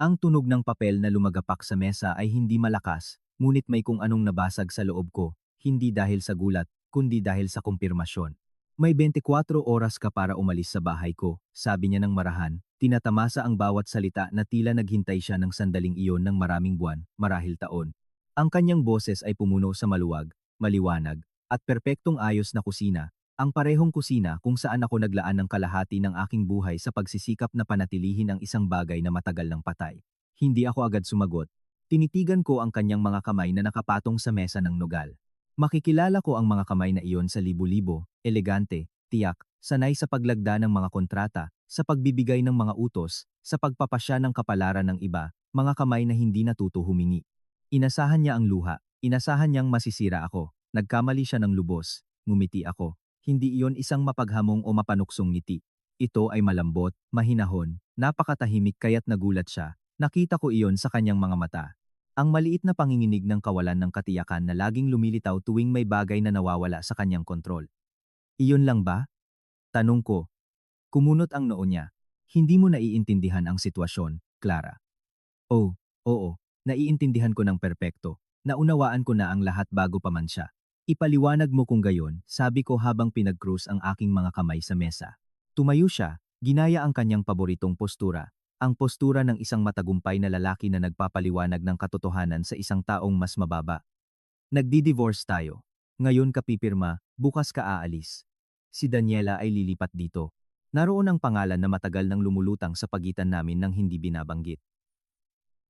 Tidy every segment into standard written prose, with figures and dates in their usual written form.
Ang tunog ng papel na lumagapak sa mesa ay hindi malakas, ngunit may kung anong nabasag sa loob ko, hindi dahil sa gulat, kundi dahil sa kumpirmasyon. May 24 oras ka para umalis sa bahay ko, sabi niya ng marahan, tinatamasa ang bawat salita na tila naghintay siya ng sandaling iyon ng maraming buwan, marahil taon. Ang kanyang boses ay pumuno sa maluwag, maliwanag, at perpektong ayos na kusina, ang parehong kusina kung saan ako naglaan ng kalahati ng aking buhay sa pagsisikap na panatilihin ang isang bagay na matagal ng patay. Hindi ako agad sumagot. Tinitigan ko ang kanyang mga kamay na nakapatong sa mesa ng nogal. Makikilala ko ang mga kamay na iyon sa libo-libo, elegante, tiyak, sanay sa paglagda ng mga kontrata, sa pagbibigay ng mga utos, sa pagpapasya ng kapalaran ng iba, mga kamay na hindi natuto humingi. Inasahan niya ang luha, inasahan niyang masisira ako, nagkamali siya ng lubos, ngumiti ako. Hindi iyon isang mapaghamong o mapanuksong ngiti. Ito ay malambot, mahinahon, napakatahimik kaya't nagulat siya. Nakita ko iyon sa kanyang mga mata. Ang maliit na panginginig ng kawalan ng katiyakan na laging lumilitaw tuwing may bagay na nawawala sa kanyang kontrol. Iyon lang ba? Tanong ko. Kumunot ang noo niya. Hindi mo naiintindihan ang sitwasyon, Clara. Oh, oo, naiintindihan ko ng perpekto. Naunawaan ko na ang lahat bago pa man siya. Ipaliwanag mo kung gayon, sabi ko habang pinag-cruise ang aking mga kamay sa mesa. Tumayo siya, ginaya ang kanyang paboritong postura, ang postura ng isang matagumpay na lalaki na nagpapaliwanag ng katotohanan sa isang taong mas mababa. Nagdi-divorce tayo. Ngayon ka pipirma, bukas ka aalis. Si Daniela ay lilipat dito. Naroon ang pangalan na matagal nang lumulutang sa pagitan namin nang hindi binabanggit.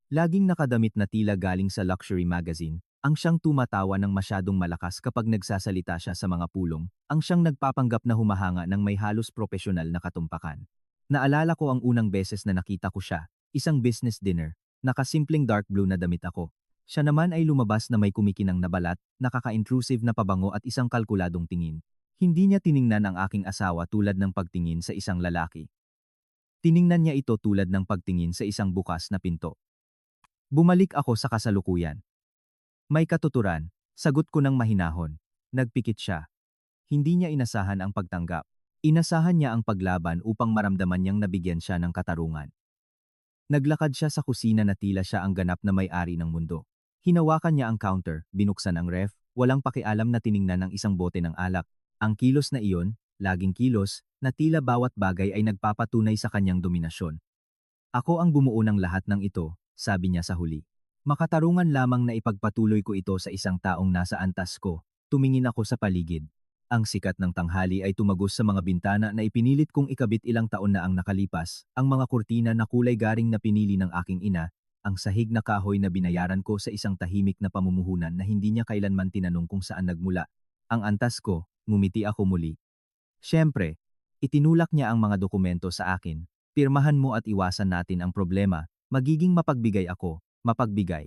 Laging nakadamit na tila galing sa luxury magazine, ang siyang tumatawa ng masyadong malakas kapag nagsasalita siya sa mga pulong, ang siyang nagpapanggap na humahanga ng may halos propesyonal na katumpakan. Naalala ko ang unang beses na nakita ko siya, isang business dinner, nakasimpleng dark blue na damit ako. Siya naman ay lumabas na may kumikinang na balat, nakaka-intrusive na pabango at isang kalkuladong tingin. Hindi niya tiningnan ang aking asawa tulad ng pagtingin sa isang lalaki. Tiningnan niya ito tulad ng pagtingin sa isang bukas na pinto. Bumalik ako sa kasalukuyan. May katuturan, sagot ko ng mahinahon. Nagpikit siya. Hindi niya inasahan ang pagtanggap. Inasahan niya ang paglaban upang maramdaman niyang nabigyan siya ng katarungan. Naglakad siya sa kusina na tila siya ang ganap na may-ari ng mundo. Hinawakan niya ang counter, binuksan ang ref, walang pakialam na tiningnan ng isang bote ng alak. Ang kilos na iyon, laging kilos, na tila bawat bagay ay nagpapatunay sa kanyang dominasyon. Ako ang bumuo ng lahat ng ito, sabi niya sa huli. Makatarungan lamang na ipagpatuloy ko ito sa isang taong nasa antas ko. Tumingin ako sa paligid. Ang sikat ng tanghali ay tumagos sa mga bintana na ipinilit kong ikabit ilang taon na ang nakalipas, ang mga kurtina na kulay garing na pinili ng aking ina, ang sahig na kahoy na binayaran ko sa isang tahimik na pamumuhunan na hindi niya kailanman tinanong kung saan nagmula. Ang antas ko, ngumiti ako muli. Siyempre, itinulak niya ang mga dokumento sa akin. Pirmahan mo at iwasan natin ang problema, magiging mapagbigay ako. Mapagbigay.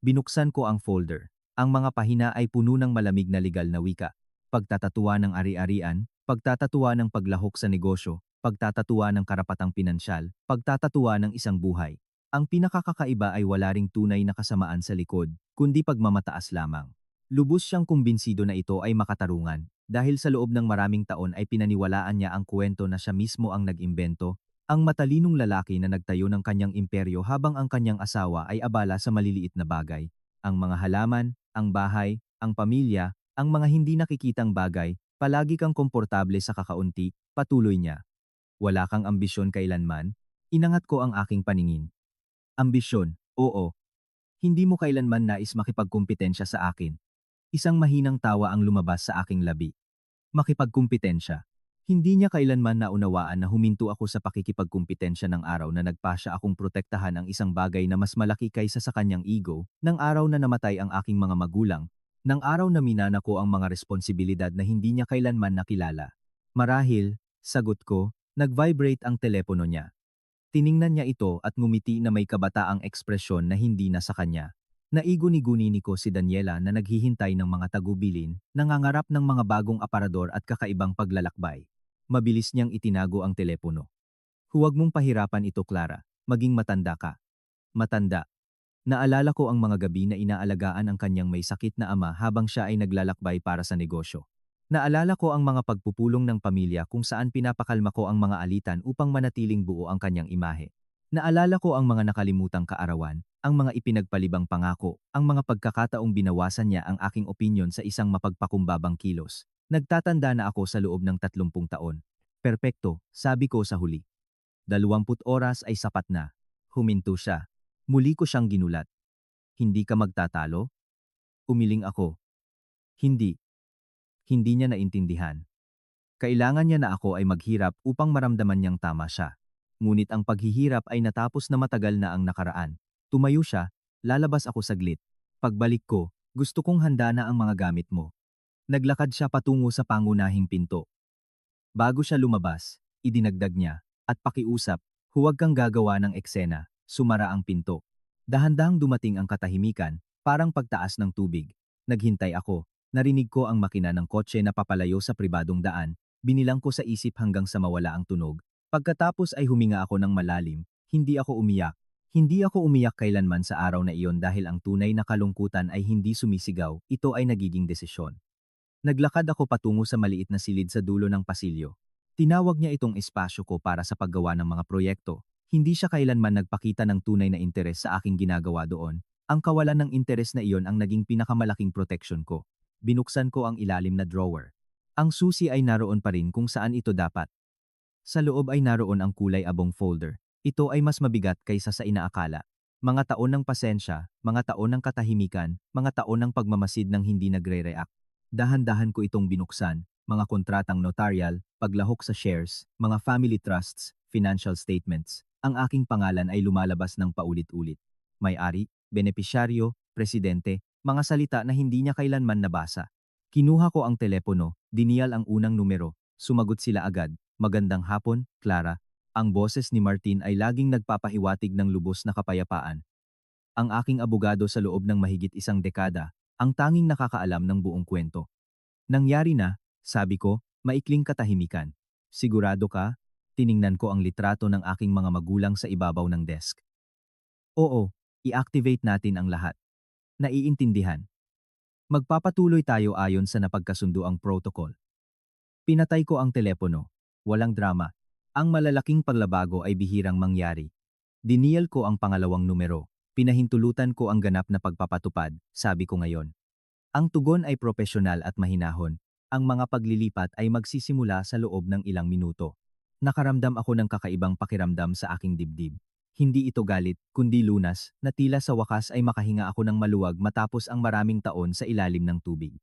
Binuksan ko ang folder. Ang mga pahina ay puno ng malamig na legal na wika. Pagtatatuwa ng ari-arian, pagtatatuwa ng paglahok sa negosyo, pagtatatuwa ng karapatang pinansyal, pagtatatuwa ng isang buhay. Ang pinakakakaiba ay wala ring tunay na kasamaan sa likod, kundi pagmamataas lamang. Lubos siyang kumbinsido na ito ay makatarungan, dahil sa loob ng maraming taon ay pinaniwalaan niya ang kwento na siya mismo ang nag-imbento, ang matalinong lalaki na nagtayo ng kanyang imperyo habang ang kanyang asawa ay abala sa maliliit na bagay. Ang mga halaman, ang bahay, ang pamilya, ang mga hindi nakikitang bagay, palagi kang komportable sa kakaunti, patuloy niya. Wala kang ambisyon kailanman? Inangat ko ang aking paningin. Ambisyon, oo. Hindi mo kailanman nais makipagkumpetensya sa akin. Isang mahinang tawa ang lumabas sa aking labi. Makipagkumpetensya. Hindi niya kailanman naunawaan na huminto ako sa pakikipagkumpetensya ng araw na nagpasya akong protektahan ang isang bagay na mas malaki kaysa sa kanyang ego, ng araw na namatay ang aking mga magulang, ng araw na minana ko ang mga responsibilidad na hindi niya kailanman nakilala. Marahil, sagot ko, nag-vibrate ang telepono niya. Tiningnan niya ito at ngumiti na may kabataang ekspresyon na hindi na sa kanya. Naiguni-guni ko si Daniela na naghihintay ng mga tagubilin, nangangarap ng mga bagong aparador at kakaibang paglalakbay. Mabilis niyang itinago ang telepono. Huwag mong pahirapan ito, Clara. Maging matanda ka. Matanda. Naalala ko ang mga gabi na inaalagaan ang kanyang may sakit na ama habang siya ay naglalakbay para sa negosyo. Naalala ko ang mga pagpupulong ng pamilya kung saan pinapakalma ko ang mga alitan upang manatiling buo ang kanyang imahe. Naalala ko ang mga nakalimutang kaarawan, ang mga ipinagpalibang pangako, ang mga pagkakataong binawasan niya ang aking opinyon sa isang mapagpakumbabang kilos. Nagtatanda na ako sa loob ng 30 taon. Perpekto, sabi ko sa huli. 20 oras ay sapat na. Huminto siya. Muli ko siyang ginulat. Hindi ka magtatalo? Umiling ako. Hindi. Hindi niya naintindihan. Kailangan niya na ako ay maghirap upang maramdaman niyang tama siya. Ngunit ang paghihirap ay natapos na matagal na ang nakaraan. Tumayo siya, lalabas ako saglit. Pagbalik ko, gusto kong handa na ang mga gamit mo. Naglakad siya patungo sa pangunahing pinto. Bago siya lumabas, idinagdag niya, at pakiusap, huwag kang gagawa ng eksena, sumara ang pinto. Dahan-dahang dumating ang katahimikan, parang pagtaas ng tubig. Naghintay ako, narinig ko ang makina ng kotse na papalayo sa pribadong daan, binilang ko sa isip hanggang sa mawala ang tunog. Pagkatapos ay huminga ako ng malalim, hindi ako umiyak. Hindi ako umiyak kailanman sa araw na iyon dahil ang tunay na kalungkutan ay hindi sumisigaw, ito ay nagiging desisyon. Naglakad ako patungo sa maliit na silid sa dulo ng pasilyo. Tinawag niya itong espasyo ko para sa paggawa ng mga proyekto. Hindi siya kailanman nagpakita ng tunay na interes sa aking ginagawa doon. Ang kawalan ng interes na iyon ang naging pinakamalaking proteksyon ko. Binuksan ko ang ilalim na drawer. Ang susi ay naroon pa rin kung saan ito dapat. Sa loob ay naroon ang kulay abong folder. Ito ay mas mabigat kaysa sa inaakala. Mga taon ng pasensya, mga taon ng katahimikan, mga taon ng pagmamasid ng hindi nagre-react. Dahan-dahan ko itong binuksan, mga kontratang notarial, paglahok sa shares, mga family trusts, financial statements. Ang aking pangalan ay lumalabas ng paulit-ulit. May-ari, benepisyaryo, presidente, mga salita na hindi niya kailanman nabasa. Kinuha ko ang telepono, diniyal ang unang numero, sumagot sila agad. Magandang hapon, Clara. Ang boses ni Martin ay laging nagpapahiwatig ng lubos na kapayapaan. Ang aking abogado sa loob ng mahigit isang dekada, ang tanging nakakaalam ng buong kwento. Nangyari na, sabi ko, maikling katahimikan. Sigurado ka? Tiningnan ko ang litrato ng aking mga magulang sa ibabaw ng desk. Oo, i-activate natin ang lahat. Naiintindihan. Magpapatuloy tayo ayon sa napagkasunduang protocol. Pinatay ko ang telepono. Walang drama. Ang malalaking paglabago ay bihirang mangyari. Diniyal ko ang pangalawang numero. Pinahintulutan ko ang ganap na pagpapatupad, sabi ko ngayon. Ang tugon ay propesyonal at mahinahon. Ang mga paglilipat ay magsisimula sa loob ng ilang minuto. Nakaramdam ako ng kakaibang pakiramdam sa aking dibdib. Hindi ito galit, kundi lunas, na tila sa wakas ay makahinga ako ng maluwag matapos ang maraming taon sa ilalim ng tubig.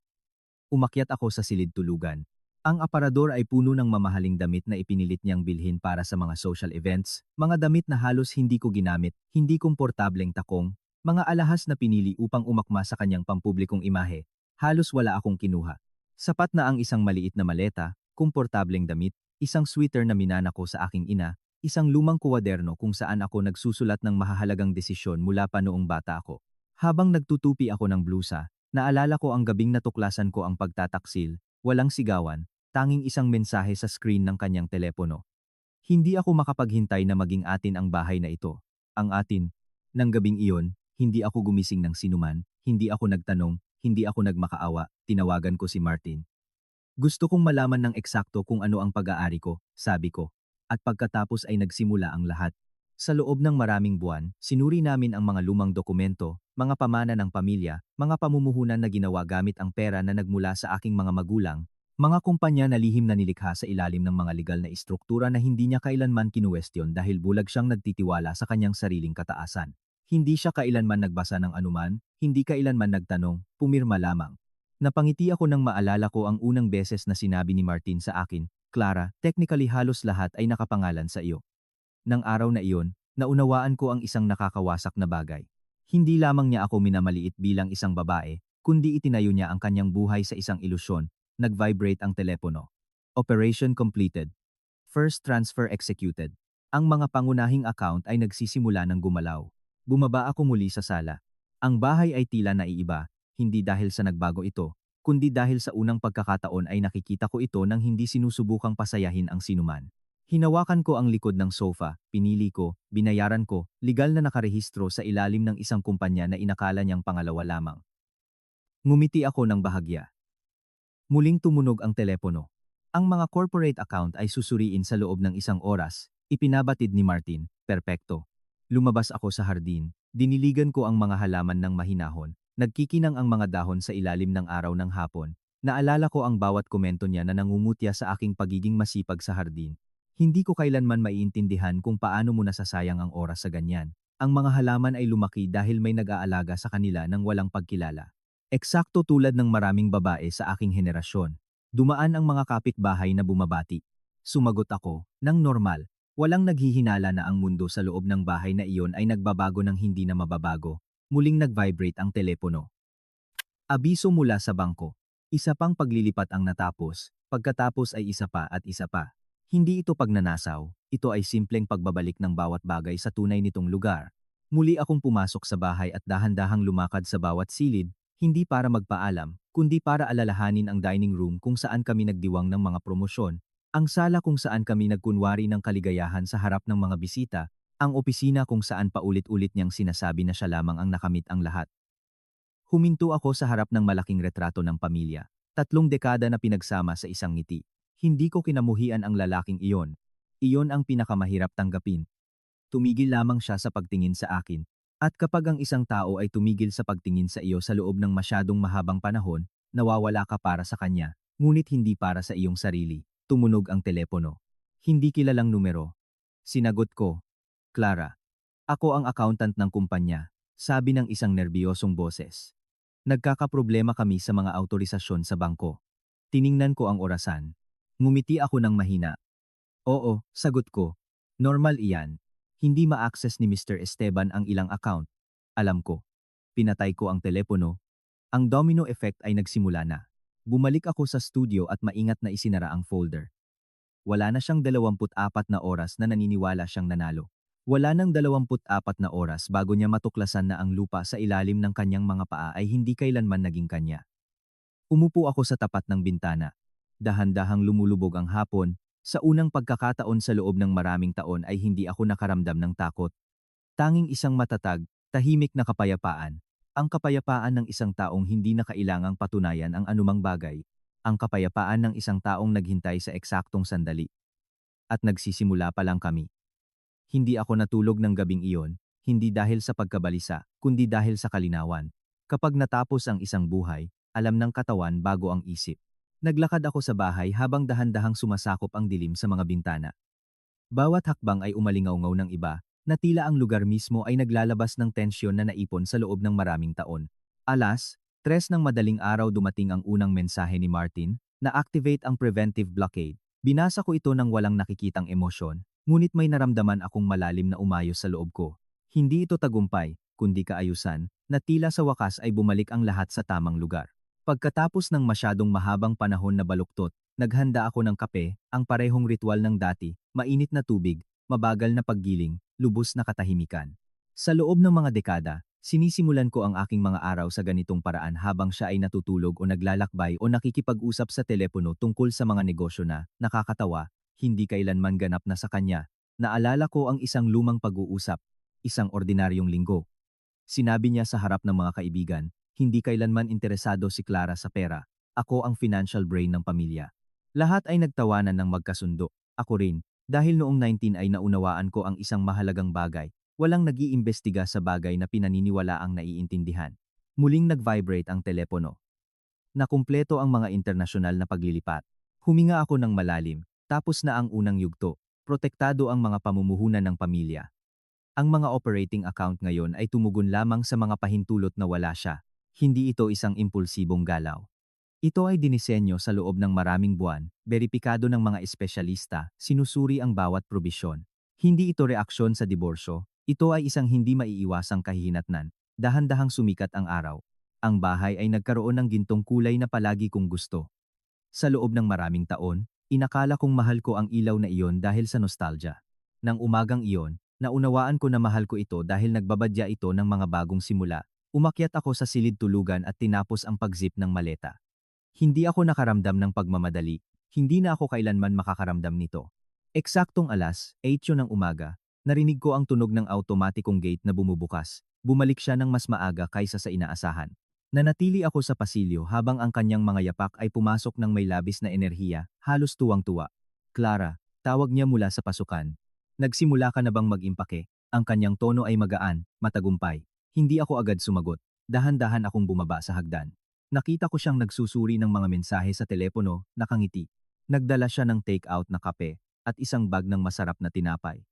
Umakyat ako sa silid tulugan. Ang aparador ay puno ng mamahaling damit na ipinilit niyang bilhin para sa mga social events, mga damit na halos hindi ko ginamit, hindi komportableng takong, mga alahas na pinili upang umakma sa kanyang pampublikong imahe. Halos wala akong kinuha. Sapat na ang isang maliit na maleta, komportableng damit, isang sweater na minana ko sa aking ina, isang lumang kuwaderno kung saan ako nagsusulat ng mahahalagang desisyon mula pa noong bata ako. Habang nagtutupi ako ng blusa, naalala ko ang gabing natuklasan ko ang pagtataksil, walang sigawan, tanging isang mensahe sa screen ng kanyang telepono. Hindi ako makapaghintay na maging atin ang bahay na ito. Ang atin. Nang gabing iyon, hindi ako gumising ng sinuman, hindi ako nagtanong, hindi ako nagmakaawa, tinawagan ko si Martin. Gusto kong malaman ng eksakto kung ano ang pag-aari ko, sabi ko. At pagkatapos ay nagsimula ang lahat. Sa loob ng maraming buwan, sinuri namin ang mga lumang dokumento, mga pamana ng pamilya, mga pamumuhunan na ginawa gamit ang pera na nagmula sa aking mga magulang, mga kumpanya na lihim na nilikha sa ilalim ng mga legal na istruktura na hindi niya kailanman kinuwestiyon dahil bulag siyang nagtitiwala sa kanyang sariling kataasan. Hindi siya kailanman nagbasa ng anuman, hindi kailanman nagtanong, pumirma lamang. Napangiti ako nang maalala ko ang unang beses na sinabi ni Martin sa akin, Clara, technically halos lahat ay nakapangalan sa iyo. Nang araw na iyon, naunawaan ko ang isang nakakawasak na bagay. Hindi lamang niya ako minamaliit bilang isang babae, kundi itinayo niya ang kanyang buhay sa isang ilusyon. Nag-vibrate ang telepono. Operation completed. First transfer executed. Ang mga pangunahing account ay nagsisimula ng gumalaw. Bumaba ako muli sa sala. Ang bahay ay tila naiiba, hindi dahil sa nagbago ito, kundi dahil sa unang pagkakataon ay nakikita ko ito nang hindi sinusubukang pasayahin ang sinuman. Hinawakan ko ang likod ng sofa, pinili ko, binayaran ko, legal na nakarehistro sa ilalim ng isang kumpanya na inakala niyang pangalawa lamang. Ngumiti ako ng bahagya. Muling tumunog ang telepono. Ang mga corporate account ay susuriin sa loob ng isang oras, ipinabatid ni Martin, perpekto. Lumabas ako sa hardin, diniligan ko ang mga halaman ng mahinahon, nagkikinang ang mga dahon sa ilalim ng araw ng hapon. Naalala ko ang bawat komento niya na nangungutya sa aking pagiging masipag sa hardin. Hindi ko kailanman maiintindihan kung paano mo nasasayang ang oras sa ganyan. Ang mga halaman ay lumaki dahil may nag-aalaga sa kanila ng walang pagkilala. Eksakto tulad ng maraming babae sa aking henerasyon. Dumaan ang mga kapitbahay na bumabati. Sumagot ako, nang normal. Walang naghihinala na ang mundo sa loob ng bahay na iyon ay nagbabago ng hindi na mababago. Muling nag-vibrate ang telepono. Abiso mula sa bangko. Isa pang paglilipat ang natapos, pagkatapos ay isa pa at isa pa. Hindi ito pagnanasaw, ito ay simpleng pagbabalik ng bawat bagay sa tunay nitong lugar. Muli akong pumasok sa bahay at dahan-dahang lumakad sa bawat silid, hindi para magpaalam, kundi para alalahanin ang dining room kung saan kami nagdiwang ng mga promosyon, ang sala kung saan kami nagkunwari ng kaligayahan sa harap ng mga bisita, ang opisina kung saan paulit-ulit niyang sinasabi na siya lamang ang nakamit ang lahat. Huminto ako sa harap ng malaking retrato ng pamilya. 3 dekada na pinagsama sa isang ngiti. Hindi ko kinamuhian ang lalaking iyon. Iyon ang pinakamahirap tanggapin. Tumigil lamang siya sa pagtingin sa akin. At kapag ang isang tao ay tumigil sa pagtingin sa iyo sa loob ng masyadong mahabang panahon, nawawala ka para sa kanya, ngunit hindi para sa iyong sarili. Tumunog ang telepono. Hindi kilalang numero. Sinagot ko, Clara. Ako ang accountant ng kumpanya, sabi ng isang nerbiyosong boses. Nagkakaproblema kami sa mga autorisasyon sa bangko. Tiningnan ko ang orasan. Ngumiti ako ng mahina. Oo, sagot ko. Normal iyan. Hindi ma-access ni Mr. Esteban ang ilang account. Alam ko. Pinatay ko ang telepono. Ang domino effect ay nagsimula na. Bumalik ako sa studio at maingat na isinara ang folder. Wala na siyang 24 na oras na naniniwala siyang nanalo. Wala nang 24 na oras bago niya matuklasan na ang lupa sa ilalim ng kanyang mga paa ay hindi kailanman naging kanya. Umupo ako sa tapat ng bintana. Dahan-dahang lumulubog ang hapon. Sa unang pagkakataon sa loob ng maraming taon ay hindi ako nakaramdam ng takot. Tanging isang matatag, tahimik na kapayapaan. Ang kapayapaan ng isang taong hindi na kailangang patunayan ang anumang bagay. Ang kapayapaan ng isang taong naghintay sa eksaktong sandali. At nagsisimula pa lang kami. Hindi ako natulog ng gabing iyon, hindi dahil sa pagkabalisa, kundi dahil sa kalinawan. Kapag natapos ang isang buhay, alam ng katawan bago ang isip. Naglakad ako sa bahay habang dahan-dahang sumasakop ang dilim sa mga bintana. Bawat hakbang ay umalingaw-ngaw ng iba, na tila ang lugar mismo ay naglalabas ng tensyon na naipon sa loob ng maraming taon. 3:00 ng madaling araw dumating ang unang mensahe ni Martin, na activate ang preventive blockade. Binasa ko ito ng walang nakikitang emosyon. Ngunit may naramdaman akong malalim na umayos sa loob ko. Hindi ito tagumpay, kundi kaayusan, na tila sa wakas ay bumalik ang lahat sa tamang lugar. Pagkatapos ng masyadong mahabang panahon na baluktot, naghanda ako ng kape, ang parehong ritual ng dati, mainit na tubig, mabagal na paggiling, lubos na katahimikan. Sa loob ng mga dekada, sinisimulan ko ang aking mga araw sa ganitong paraan habang siya ay natutulog o naglalakbay o nakikipag-usap sa telepono tungkol sa mga negosyo na, nakakatawa, hindi kailanman ganap na sa kanya. Naalala ko ang isang lumang pag-uusap, isang ordinaryong linggo. Sinabi niya sa harap ng mga kaibigan, hindi kailanman interesado si Clara sa pera, ako ang financial brain ng pamilya. Lahat ay nagtawanan ng magkasundo, ako rin, dahil noong 19 ay naunawaan ko ang isang mahalagang bagay, walang nag-iimbestiga sa bagay na pinaniniwala ang naiintindihan. Muling nag-vibrate ang telepono. Nakumpleto ang mga internasyonal na paglilipat. Huminga ako ng malalim. Tapos na ang unang yugto, protektado ang mga pamumuhunan ng pamilya. Ang mga operating account ngayon ay tumugon lamang sa mga pahintulot na wala siya. Hindi ito isang impulsibong galaw. Ito ay dinisenyo sa loob ng maraming buwan, beripikado ng mga espesyalista, sinusuri ang bawat probisyon. Hindi ito reaksyon sa diborsyo, ito ay isang hindi maiiwasang kahihinatnan. Dahan-dahang sumikat ang araw. Ang bahay ay nagkaroon ng gintong kulay na palagi kong gusto. Sa loob ng maraming taon, inakala kong mahal ko ang ilaw na iyon dahil sa nostalgia. Nang umagang iyon, naunawaan ko na mahal ko ito dahil nagbabadya ito ng mga bagong simula. Umakyat ako sa silid tulugan at tinapos ang pag-zip ng maleta. Hindi ako nakaramdam ng pagmamadali, hindi na ako kailanman makakaramdam nito. Eksaktong 8:00 ng umaga, narinig ko ang tunog ng automatikong gate na bumubukas. Bumalik siya ng mas maaga kaysa sa inaasahan. Nanatili ako sa pasilyo habang ang kanyang mga yapak ay pumasok ng may labis na enerhiya, halos tuwang-tuwa. Clara, tawag niya mula sa pasukan. Nagsimula ka na bang mag-impake? Ang kanyang tono ay magaan, matagumpay. Hindi ako agad sumagot. Dahan-dahan akong bumaba sa hagdan. Nakita ko siyang nagsusuri ng mga mensahe sa telepono, nakangiti. Nagdala siya ng take-out na kape at isang bag ng masarap na tinapay.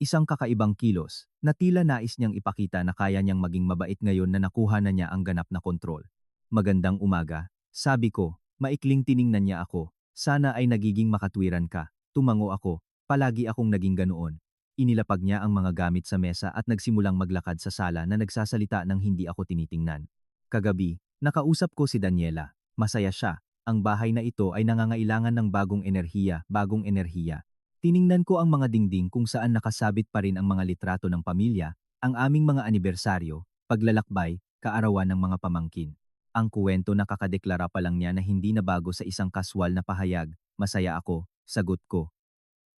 Isang kakaibang kilos na tila nais niyang ipakita na kaya niyang maging mabait ngayon na nakuha na niya ang ganap na kontrol. Magandang umaga, sabi ko, maikling tiningnan niya ako. Sana ay nagiging makatwiran ka. Tumango ako, palagi akong naging ganoon. Inilapag niya ang mga gamit sa mesa at nagsimulang maglakad sa sala na nagsasalita ng hindi ako tinitingnan. Kagabi, nakausap ko si Daniela. Masaya siya. Ang bahay na ito ay nangangailangan ng bagong enerhiya, bagong enerhiya. Tiningnan ko ang mga dingding kung saan nakasabit pa rin ang mga litrato ng pamilya, ang aming mga anibersaryo, paglalakbay, kaarawan ng mga pamangkin. Ang kuwento na kakadeklara pa lang niya na hindi na bago sa isang kaswal na pahayag, masaya ako, sagot ko.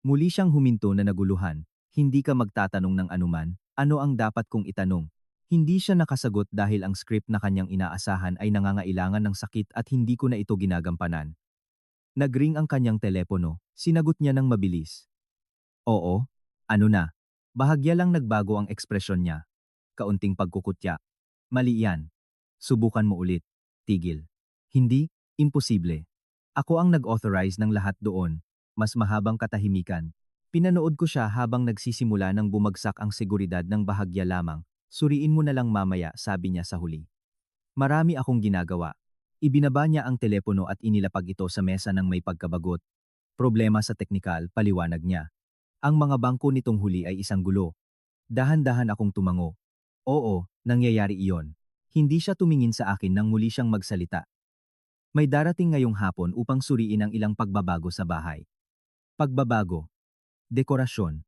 Muli siyang huminto na naguluhan, hindi ka magtatanong ng anuman, ano ang dapat kong itanong? Hindi siya nakasagot dahil ang script na kanyang inaasahan ay nangangailangan ng sakit at hindi ko na ito ginagampanan. Nagring ang kanyang telepono, sinagot niya ng mabilis. Oo, ano na? Bahagya lang nagbago ang ekspresyon niya. Kaunting pagkukutya. Mali yan. Subukan mo ulit. Tigil. Hindi, imposible. Ako ang nag-authorize ng lahat doon. Mas mahabang katahimikan. Pinanood ko siya habang nagsisimula ng bumagsak ang seguridad ng bahagya lamang. Suriin mo na lang mamaya, sabi niya sa huli. Marami akong ginagawa. Ibinaba niya ang telepono at inilapag ito sa mesa ng may pagkabagot. Problema sa teknikal, paliwanag niya. Ang mga bangko nitong huli ay isang gulo. Dahan-dahan akong tumango. Oo, nangyayari iyon. Hindi siya tumingin sa akin nang muli siyang magsalita. May darating ngayong hapon upang suriin ang ilang pagbabago sa bahay. Pagbabago. Dekorasyon.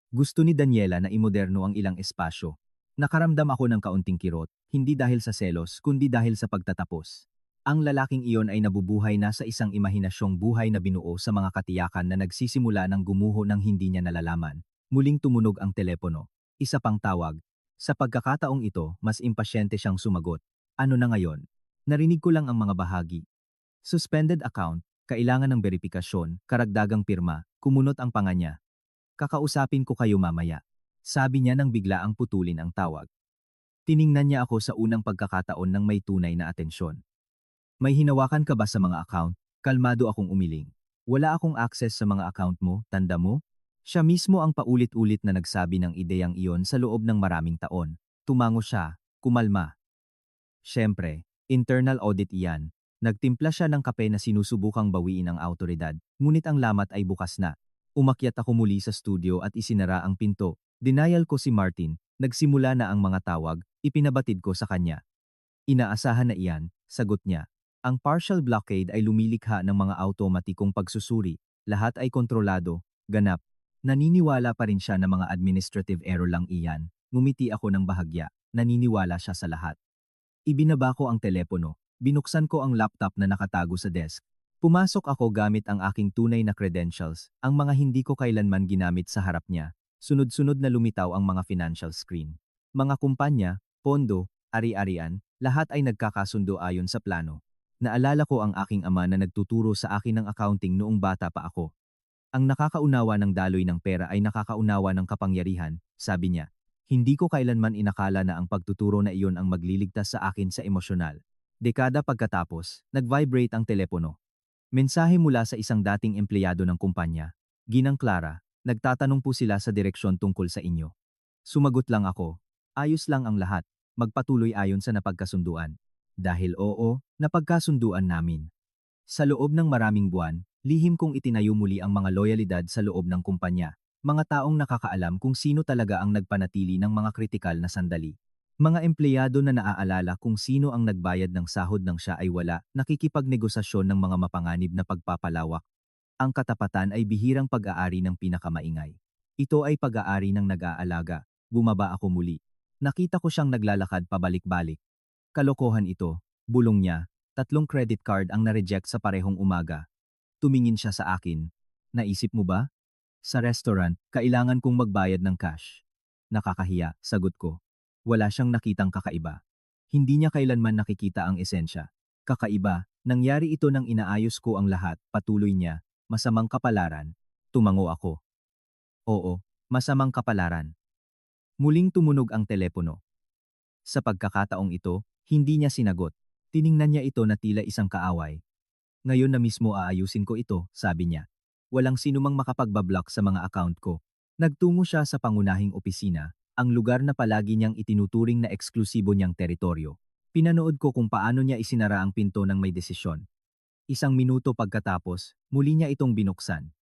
Gusto ni Daniela na imoderno ang ilang espasyo. Nakaramdam ako ng kaunting kirot, hindi dahil sa selos kundi dahil sa pagtatapos. Ang lalaking iyon ay nabubuhay na sa isang imahinasyong buhay na binuo sa mga katiyakan na nagsisimula ng gumuho ng hindi niya nalalaman. Muling tumunog ang telepono. Isa pang tawag. Sa pagkakataong ito, mas impasyente siyang sumagot. Ano na ngayon? Narinig ko lang ang mga bahagi. Suspended account, kailangan ng verifikasyon, karagdagang pirma, kumunot ang panga niya. Kakausapin ko kayo mamaya. Sabi niya nang bigla ang putulin ang tawag. Tiningnan niya ako sa unang pagkakataon ng may tunay na atensyon. May hinawakan ka ba sa mga account? Kalmado akong umiling. Wala akong access sa mga account mo, tanda mo? Siya mismo ang paulit-ulit na nagsabi ng ideyang iyon sa loob ng maraming taon. Tumango siya, kumalma. Siyempre, internal audit iyan. Nagtimpla siya ng kape na sinusubukang bawiin ang autoridad, ngunit ang lamat ay bukas na. Umakyat ako muli sa studio at isinara ang pinto. Denial ko si Martin, nagsimula na ang mga tawag, ipinabatid ko sa kanya. Inaasahan na iyan, sagot niya. Ang partial blockade ay lumilikha ng mga automatikong pagsusuri, lahat ay kontrolado, ganap. Naniniwala pa rin siya na mga administrative error lang iyan, ngumiti ako ng bahagya, naniniwala siya sa lahat. Ibinaba ko ang telepono, binuksan ko ang laptop na nakatago sa desk. Pumasok ako gamit ang aking tunay na credentials, ang mga hindi ko kailanman ginamit sa harap niya. Sunod-sunod na lumitaw ang mga financial screen. Mga kumpanya, pondo, ari-arian, lahat ay nagkakasundo ayon sa plano. Naalala ko ang aking ama na nagtuturo sa akin ng accounting noong bata pa ako. Ang nakakaunawa ng daloy ng pera ay nakakaunawa ng kapangyarihan, sabi niya. Hindi ko kailanman inakala na ang pagtuturo na iyon ang magliligtas sa akin sa emosyonal. Dekada pagkatapos, nag-vibrate ang telepono. Mensahe mula sa isang dating empleyado ng kumpanya. Ginang Clara, nagtatanong po sila sa direksyon tungkol sa inyo. Sumagot lang ako. Ayos lang ang lahat, magpatuloy ayon sa napagkasunduan. Dahil oo, napagkasunduan namin. Sa loob ng maraming buwan, lihim kong itinayo muli ang mga loyalidad sa loob ng kumpanya. Mga taong nakakaalam kung sino talaga ang nagpanatili ng mga kritikal na sandali. Mga empleyado na naaalala kung sino ang nagbayad ng sahod ng siya ay wala, nakikipagnegosasyon ng mga mapanganib na pagpapalawak. Ang katapatan ay bihirang pag-aari ng pinakamaingay. Ito ay pag-aari ng nag-aalaga. Bumaba ako muli. Nakita ko siyang naglalakad pabalik-balik. Kalokohan ito, bulong niya, 3 credit card ang na-reject sa parehong umaga. Tumingin siya sa akin. Naisip mo ba? Sa restaurant, kailangan kong magbayad ng cash. Nakakahiya, sagot ko. Wala siyang nakitang kakaiba. Hindi niya kailanman nakikita ang esensya. Kakaiba, nangyari ito nang inaayos ko ang lahat, patuloy niya, masamang kapalaran. Tumango ako. Oo, masamang kapalaran. Muling tumunog ang telepono. Sa pagkakataong ito, hindi niya sinagot. Tiningnan niya ito na tila isang kaaway. Ngayon na mismo aayusin ko ito, sabi niya. Walang sinumang makapagbablock sa mga account ko. Nagtungo siya sa pangunahing opisina, ang lugar na palagi niyang itinuturing na eksklusibo niyang teritoryo. Pinanood ko kung paano niya isinara ang pinto ng may desisyon. Isang minuto pagkatapos, muli niya itong binuksan.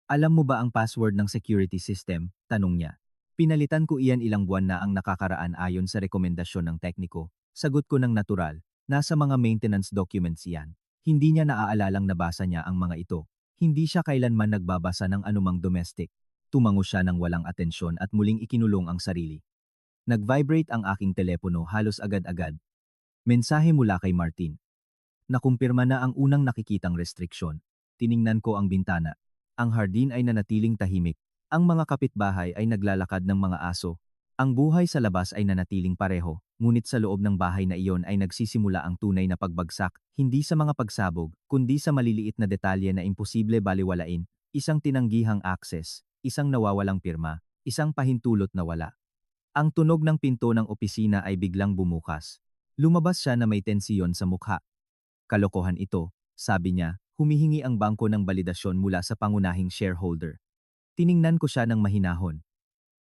Alam mo ba ang password ng security system? Tanong niya. Pinalitan ko iyan ilang buwan na ang nakakaraan ayon sa rekomendasyon ng tekniko. Sagot ko ng natural, nasa mga maintenance documents iyan. Hindi niya naaalalang nabasa niya ang mga ito. Hindi siya kailanman nagbabasa ng anumang domestic. Tumango siya ng walang atensyon at muling ikinulong ang sarili. Nag-vibrate ang aking telepono halos agad-agad. Mensahe mula kay Martin. Nakumpirma na ang unang nakikitang restriksyon. Tiningnan ko ang bintana. Ang hardin ay nanatiling tahimik. Ang mga kapitbahay ay naglalakad ng mga aso. Ang buhay sa labas ay nanatiling pareho, ngunit sa loob ng bahay na iyon ay nagsisimula ang tunay na pagbagsak, hindi sa mga pagsabog, kundi sa maliliit na detalye na imposible baliwalain, isang tinanggihang access, isang nawawalang pirma, isang pahintulot na wala. Ang tunog ng pinto ng opisina ay biglang bumukas. Lumabas siya na may tensiyon sa mukha. Kalokohan ito, sabi niya, humihingi ang bangko ng balidasyon mula sa pangunahing shareholder. Tiningnan ko siya ng mahinahon.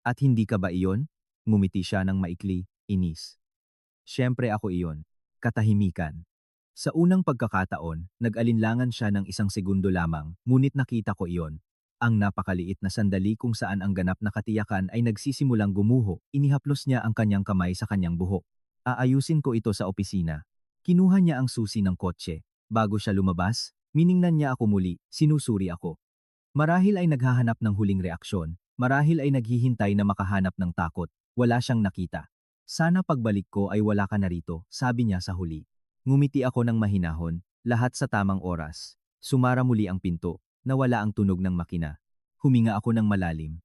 At hindi ka ba iyon? Ngumiti siya ng maikli, inis. Siyempre ako iyon. Katahimikan. Sa unang pagkakataon, nag-alinlangan siya ng isang segundo lamang, ngunit nakita ko iyon. Ang napakaliit na sandali kung saan ang ganap na katiyakan ay nagsisimulang gumuho, inihaplos niya ang kanyang kamay sa kanyang buhok. Aayusin ko ito sa opisina. Kinuha niya ang susi ng kotse. Bago siya lumabas, miningnan niya ako muli, sinusuri ako. Marahil ay naghahanap ng huling reaksyon, marahil ay naghihintay na makahanap ng takot, wala siyang nakita. Sana pagbalik ko ay wala ka na rito, sabi niya sa huli. Ngumiti ako ng mahinahon, lahat sa tamang oras. Sumara muli ang pinto, nawala ang tunog ng makina. Huminga ako ng malalim.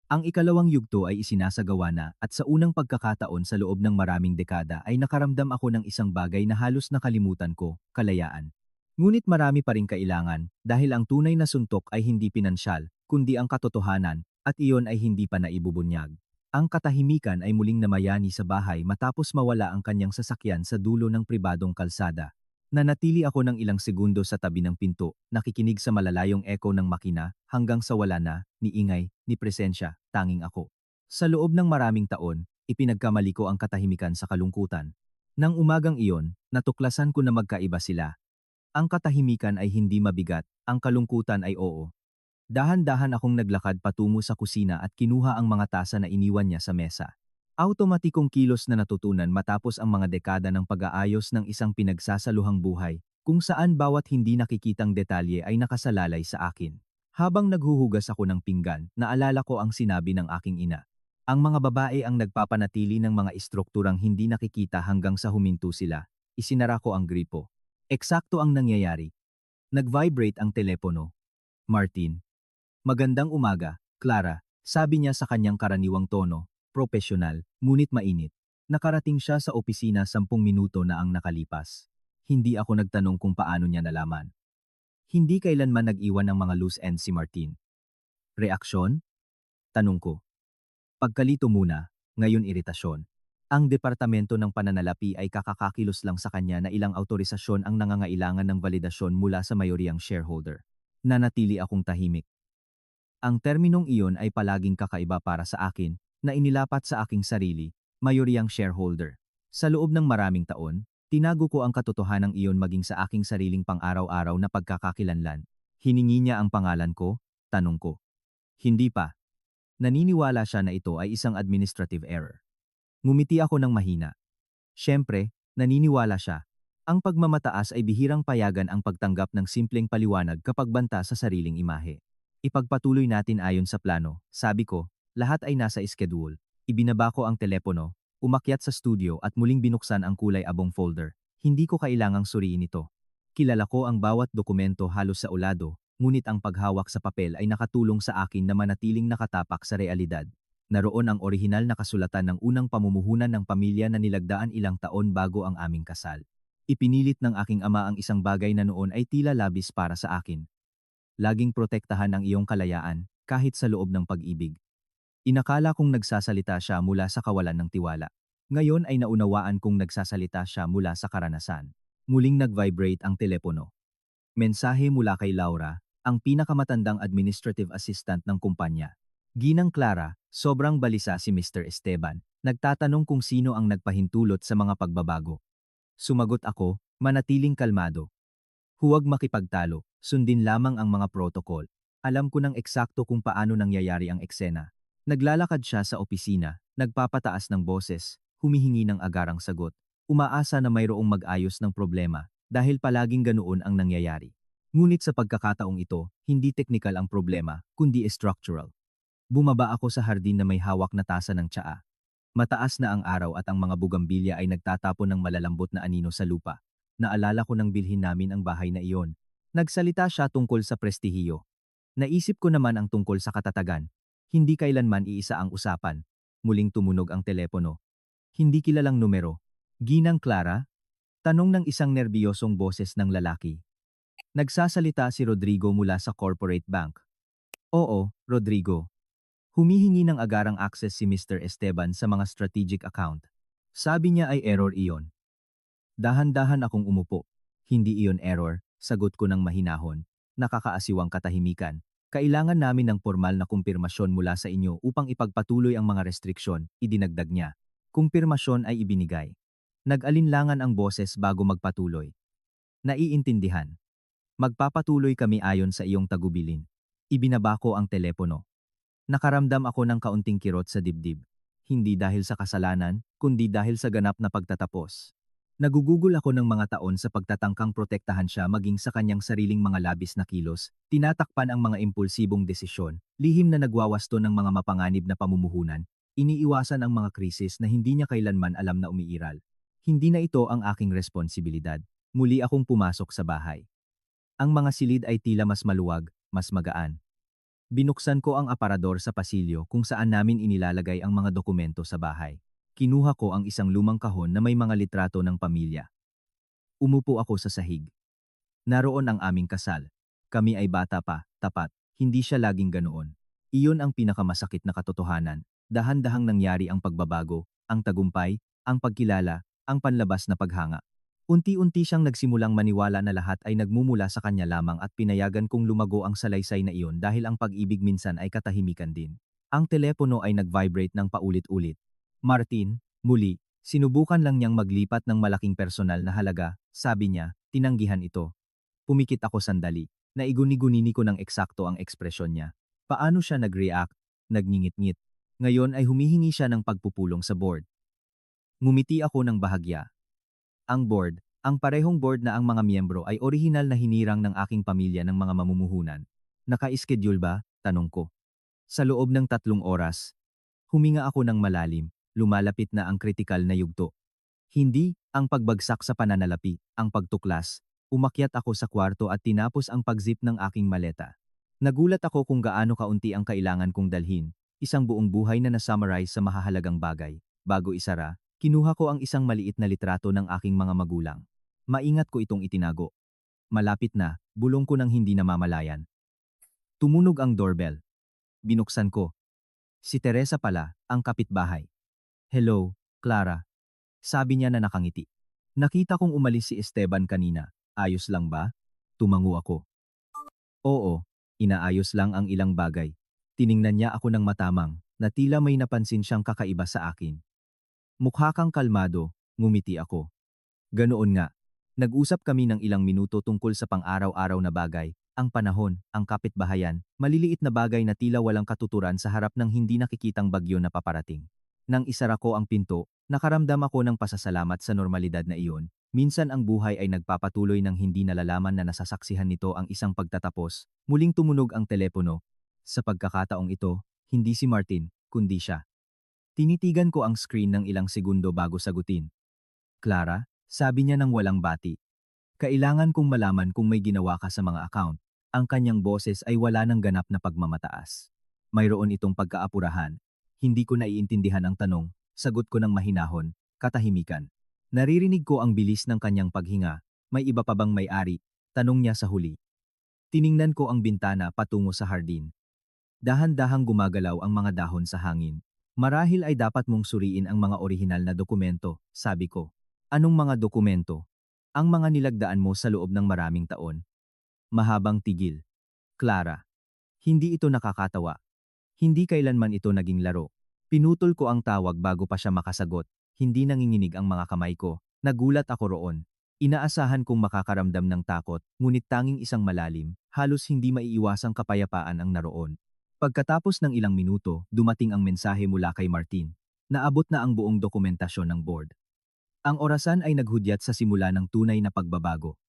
Ang ikalawang yugto ay isinasagawa na at sa unang pagkakataon sa loob ng maraming dekada ay nakaramdam ako ng isang bagay na halos nakalimutan ko, kalayaan. Ngunit marami pa ring kailangan dahil ang tunay na suntok ay hindi pinansyal, kundi ang katotohanan at iyon ay hindi pa naibubunyag. Ang katahimikan ay muling namayani sa bahay matapos mawala ang kanyang sasakyan sa dulo ng pribadong kalsada. Nanatili ako ng ilang segundo sa tabi ng pinto, nakikinig sa malalayong eko ng makina, hanggang sa wala na, ni ingay, ni presensya, tanging ako. Sa loob ng maraming taon, ipinagkamali ko ang katahimikan sa kalungkutan. Nang umagang iyon, natuklasan ko na magkaiba sila. Ang katahimikan ay hindi mabigat, ang kalungkutan ay oo. Dahan-dahan akong naglakad patungo sa kusina at kinuha ang mga tasa na iniwan niya sa mesa. Automatikong kilos na natutunan matapos ang mga dekada ng pag-aayos ng isang pinagsasaluhang buhay, kung saan bawat hindi nakikitang detalye ay nakasalalay sa akin. Habang naghuhugas ako ng pinggan, naalala ko ang sinabi ng aking ina. Ang mga babae ang nagpapanatili ng mga istrukturang hindi nakikita hanggang sa huminto sila. Isinara ko ang gripo. Eksakto ang nangyayari. Nag-vibrate ang telepono. Martin. Magandang umaga, Clara, sabi niya sa kanyang karaniwang tono. Propesyonal, ngunit mainit. Nakarating siya sa opisina 10 minuto na ang nakalipas. Hindi ako nagtanong kung paano niya nalaman. Hindi kailanman nag-iwan ng mga loose ends si Martin. Reaksyon? Tanong ko. Pagkalito muna, ngayon iritasyon. Ang Departamento ng Pananalapi ay kakakakilos lang sa kanya na ilang autorisasyon ang nangangailangan ng validasyon mula sa mayoryang shareholder. Nanatili akong tahimik. Ang terminong iyon ay palaging kakaiba para sa akin, na inilapat sa aking sarili, mayoryang shareholder. Sa loob ng maraming taon, tinago ko ang katotohanang iyon maging sa aking sariling pang-araw-araw na pagkakakilanlan. Hiningi niya ang pangalan ko, tanong ko. Hindi pa. Naniniwala siya na ito ay isang administrative error. Ngumiti ako ng mahina. Siyempre, naniniwala siya. Ang pagmamataas ay bihirang payagan ang pagtanggap ng simpleng paliwanag kapag banta sa sariling imahe. Ipagpatuloy natin ayon sa plano, sabi ko. Lahat ay nasa schedule. Ibinaba ko ang telepono, umakyat sa studio at muling binuksan ang kulay abong folder. Hindi ko kailangang suriin ito. Kilala ko ang bawat dokumento halos sa ulado, ngunit ang paghawak sa papel ay nakatulong sa akin na manatiling nakatapak sa realidad. Naroon ang orihinal na kasulatan ng unang pamumuhunan ng pamilya na nilagdaan ilang taon bago ang aming kasal. Ipinilit ng aking ama ang isang bagay na noon ay tila labis para sa akin. Laging protektahan ang iyong kalayaan, kahit sa loob ng pag-ibig. Inakala kong nagsasalita siya mula sa kawalan ng tiwala. Ngayon ay naunawaan kong nagsasalita siya mula sa karanasan. Muling nag-vibrate ang telepono. Mensahe mula kay Laura, ang pinakamatandang administrative assistant ng kumpanya. Ginang Clara, sobrang balisa si Mr. Esteban, nagtatanong kung sino ang nagpahintulot sa mga pagbabago. Sumagot ako, manatiling kalmado. Huwag makipagtalo, sundin lamang ang mga protocol. Alam ko ng eksakto kung paano nangyayari ang eksena. Naglalakad siya sa opisina, nagpapataas ng boses, humihingi ng agarang sagot. Umaasa na mayroong mag-ayos ng problema, dahil palaging ganoon ang nangyayari. Ngunit sa pagkakataong ito, hindi technical ang problema, kundi structural. Bumaba ako sa hardin na may hawak na tasa ng tsaa. Mataas na ang araw at ang mga bugambilya ay nagtatapon ng malalambot na anino sa lupa. Naalala ko nang bilhin namin ang bahay na iyon. Nagsalita siya tungkol sa prestihiyo. Naisip ko naman ang tungkol sa katatagan. Hindi kailanman iisa ang usapan. Muling tumunog ang telepono. Hindi kilalang numero. Ginang Clara? Tanong ng isang nerbiyosong boses ng lalaki. Nagsasalita si Rodrigo mula sa corporate bank. Oo, Rodrigo. Humihingi ng agarang access si Mr. Esteban sa mga strategic account. Sabi niya ay error iyon. Dahan-dahan akong umupo. Hindi iyon error, sagot ko ng mahinahon. Nakakaasiwang katahimikan. Kailangan namin ng formal na kumpirmasyon mula sa inyo upang ipagpatuloy ang mga restriksyon, idinagdag niya. Kumpirmasyon ay ibinigay. Nag-alinlangan ang boses bago magpatuloy. Naiintindihan. Magpapatuloy kami ayon sa iyong tagubilin. Ibinaba ko ang telepono. Nakaramdam ako ng kaunting kirot sa dibdib. Hindi dahil sa kasalanan, kundi dahil sa ganap na pagtatapos. Nagugugol ako ng mga taon sa pagtatangkang protektahan siya maging sa kanyang sariling mga labis na kilos, tinatakpan ang mga impulsibong desisyon, lihim na nagwawasto ng mga mapanganib na pamumuhunan, iniiwasan ang mga krisis na hindi niya kailanman alam na umiiral. Hindi na ito ang aking responsibilidad. Muli akong pumasok sa bahay. Ang mga silid ay tila mas maluwag, mas magaan. Binuksan ko ang aparador sa pasilyo kung saan namin inilalagay ang mga dokumento sa bahay. Kinuha ko ang isang lumang kahon na may mga litrato ng pamilya. Umupo ako sa sahig. Naroon ang aming kasal. Kami ay bata pa, tapat, hindi siya laging ganoon. Iyon ang pinakamasakit na katotohanan. Dahan-dahang nangyari ang pagbabago, ang tagumpay, ang pagkilala, ang panlabas na paghanga. Unti-unti siyang nagsimulang maniwala na lahat ay nagmumula sa kanya lamang at pinayagan kong lumago ang salaysay na iyon dahil ang pag-ibig minsan ay katahimikan din. Ang telepono ay nag-vibrate ng paulit-ulit. Martin, muli, sinubukan lang niyang maglipat ng malaking personal na halaga, sabi niya, tinanggihan ito. Pumikit ako sandali, naiguni-gunini ko ng eksakto ang ekspresyon niya. Paano siya nag-react? Nagngingit-ngit. Ngayon ay humihingi siya ng pagpupulong sa board. Ngumiti ako ng bahagya. Ang board, ang parehong board na ang mga miyembro ay orihinal na hinirang ng aking pamilya ng mga mamumuhunan. Naka-schedule ba? Tanong ko. Sa loob ng 3 oras. Huminga ako ng malalim, lumalapit na ang kritikal na yugto. Hindi, ang pagbagsak sa pananalapi, ang pagtuklas. Umakyat ako sa kwarto at tinapos ang pagzip ng aking maleta. Nagulat ako kung gaano kaunti ang kailangan kong dalhin, isang buong buhay na na-summarize sa mahahalagang bagay. Bago isara, kinuha ko ang isang maliit na litrato ng aking mga magulang. Maingat ko itong itinago. Malapit na, bulong ko ng hindi namamalayan. Tumunog ang doorbell. Binuksan ko. Si Teresa pala, ang kapitbahay. Hello, Clara. Sabi niya na nakangiti. Nakita kong umalis si Esteban kanina. Ayos lang ba? Tumango ako. Oo, inaayos lang ang ilang bagay. Tiningnan niya ako ng matamang, na tila may napansin siyang kakaiba sa akin. Mukha kang kalmado, ngumiti ako. Ganoon nga. Nag-usap kami ng ilang minuto tungkol sa pang-araw-araw na bagay, ang panahon, ang kapitbahayan, maliliit na bagay na tila walang katuturan sa harap ng hindi nakikitang bagyo na paparating. Nang isara ko ang pinto, nakaramdam ako ng pasasalamat sa normalidad na iyon. Minsan ang buhay ay nagpapatuloy ng hindi nalalaman na nasasaksihan nito ang isang pagtatapos. Muling tumunog ang telepono. Sa pagkakataong ito, hindi si Martin, kundi siya. Tinitigan ko ang screen ng ilang segundo bago sagutin. Clara, sabi niya nang walang bati. Kailangan kong malaman kung may ginawa ka sa mga account. Ang kanyang boses ay wala ng ganap na pagmamataas. Mayroon itong pagkaapurahan. Hindi ko naiintindihan ang tanong, sagot ko ng mahinahon, katahimikan. Naririnig ko ang bilis ng kanyang paghinga. May iba pa bang may-ari? Tanong niya sa huli. Tiningnan ko ang bintana patungo sa hardin. Dahan-dahang gumagalaw ang mga dahon sa hangin. Marahil ay dapat mong suriin ang mga orihinal na dokumento, sabi ko. Anong mga dokumento? Ang mga nilagdaan mo sa loob ng maraming taon. Mahabang tigil. Clara. Hindi ito nakakatawa. Hindi kailanman ito naging laro. Pinutol ko ang tawag bago pa siya makasagot. Hindi nanginginig ang mga kamay ko. Nagulat ako roon. Inaasahan kong makakaramdam ng takot, ngunit tanging isang malalim, halos hindi maiiwasang kapayapaan ang naroon. Pagkatapos ng ilang minuto, dumating ang mensahe mula kay Martin. Naabot na ang buong dokumentasyon ng board. Ang orasan ay naghudyat sa simula ng tunay na pagbabago.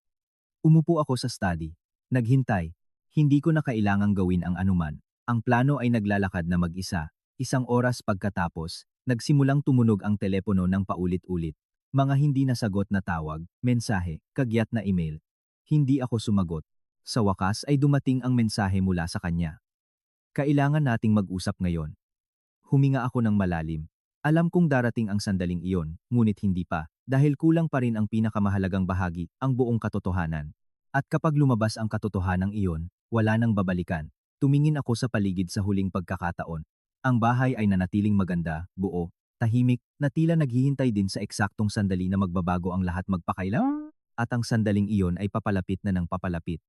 Umupo ako sa study. Naghintay. Hindi ko na kailangang gawin ang anuman. Ang plano ay naglalakad na mag-isa. Isang oras pagkatapos, nagsimulang tumunog ang telepono ng paulit-ulit. Mga hindi nasagot na tawag, mensahe, kagyat na email. Hindi ako sumagot. Sa wakas ay dumating ang mensahe mula sa kanya. Kailangan nating mag-usap ngayon. Huminga ako ng malalim. Alam kong darating ang sandaling iyon, ngunit hindi pa, dahil kulang pa rin ang pinakamahalagang bahagi, ang buong katotohanan. At kapag lumabas ang katotohanan iyon, wala nang babalikan. Tumingin ako sa paligid sa huling pagkakataon. Ang bahay ay nanatiling maganda, buo, tahimik, na tila naghihintay din sa eksaktong sandali na magbabago ang lahat magpakailan. At ang sandaling iyon ay papalapit na ng papalapit.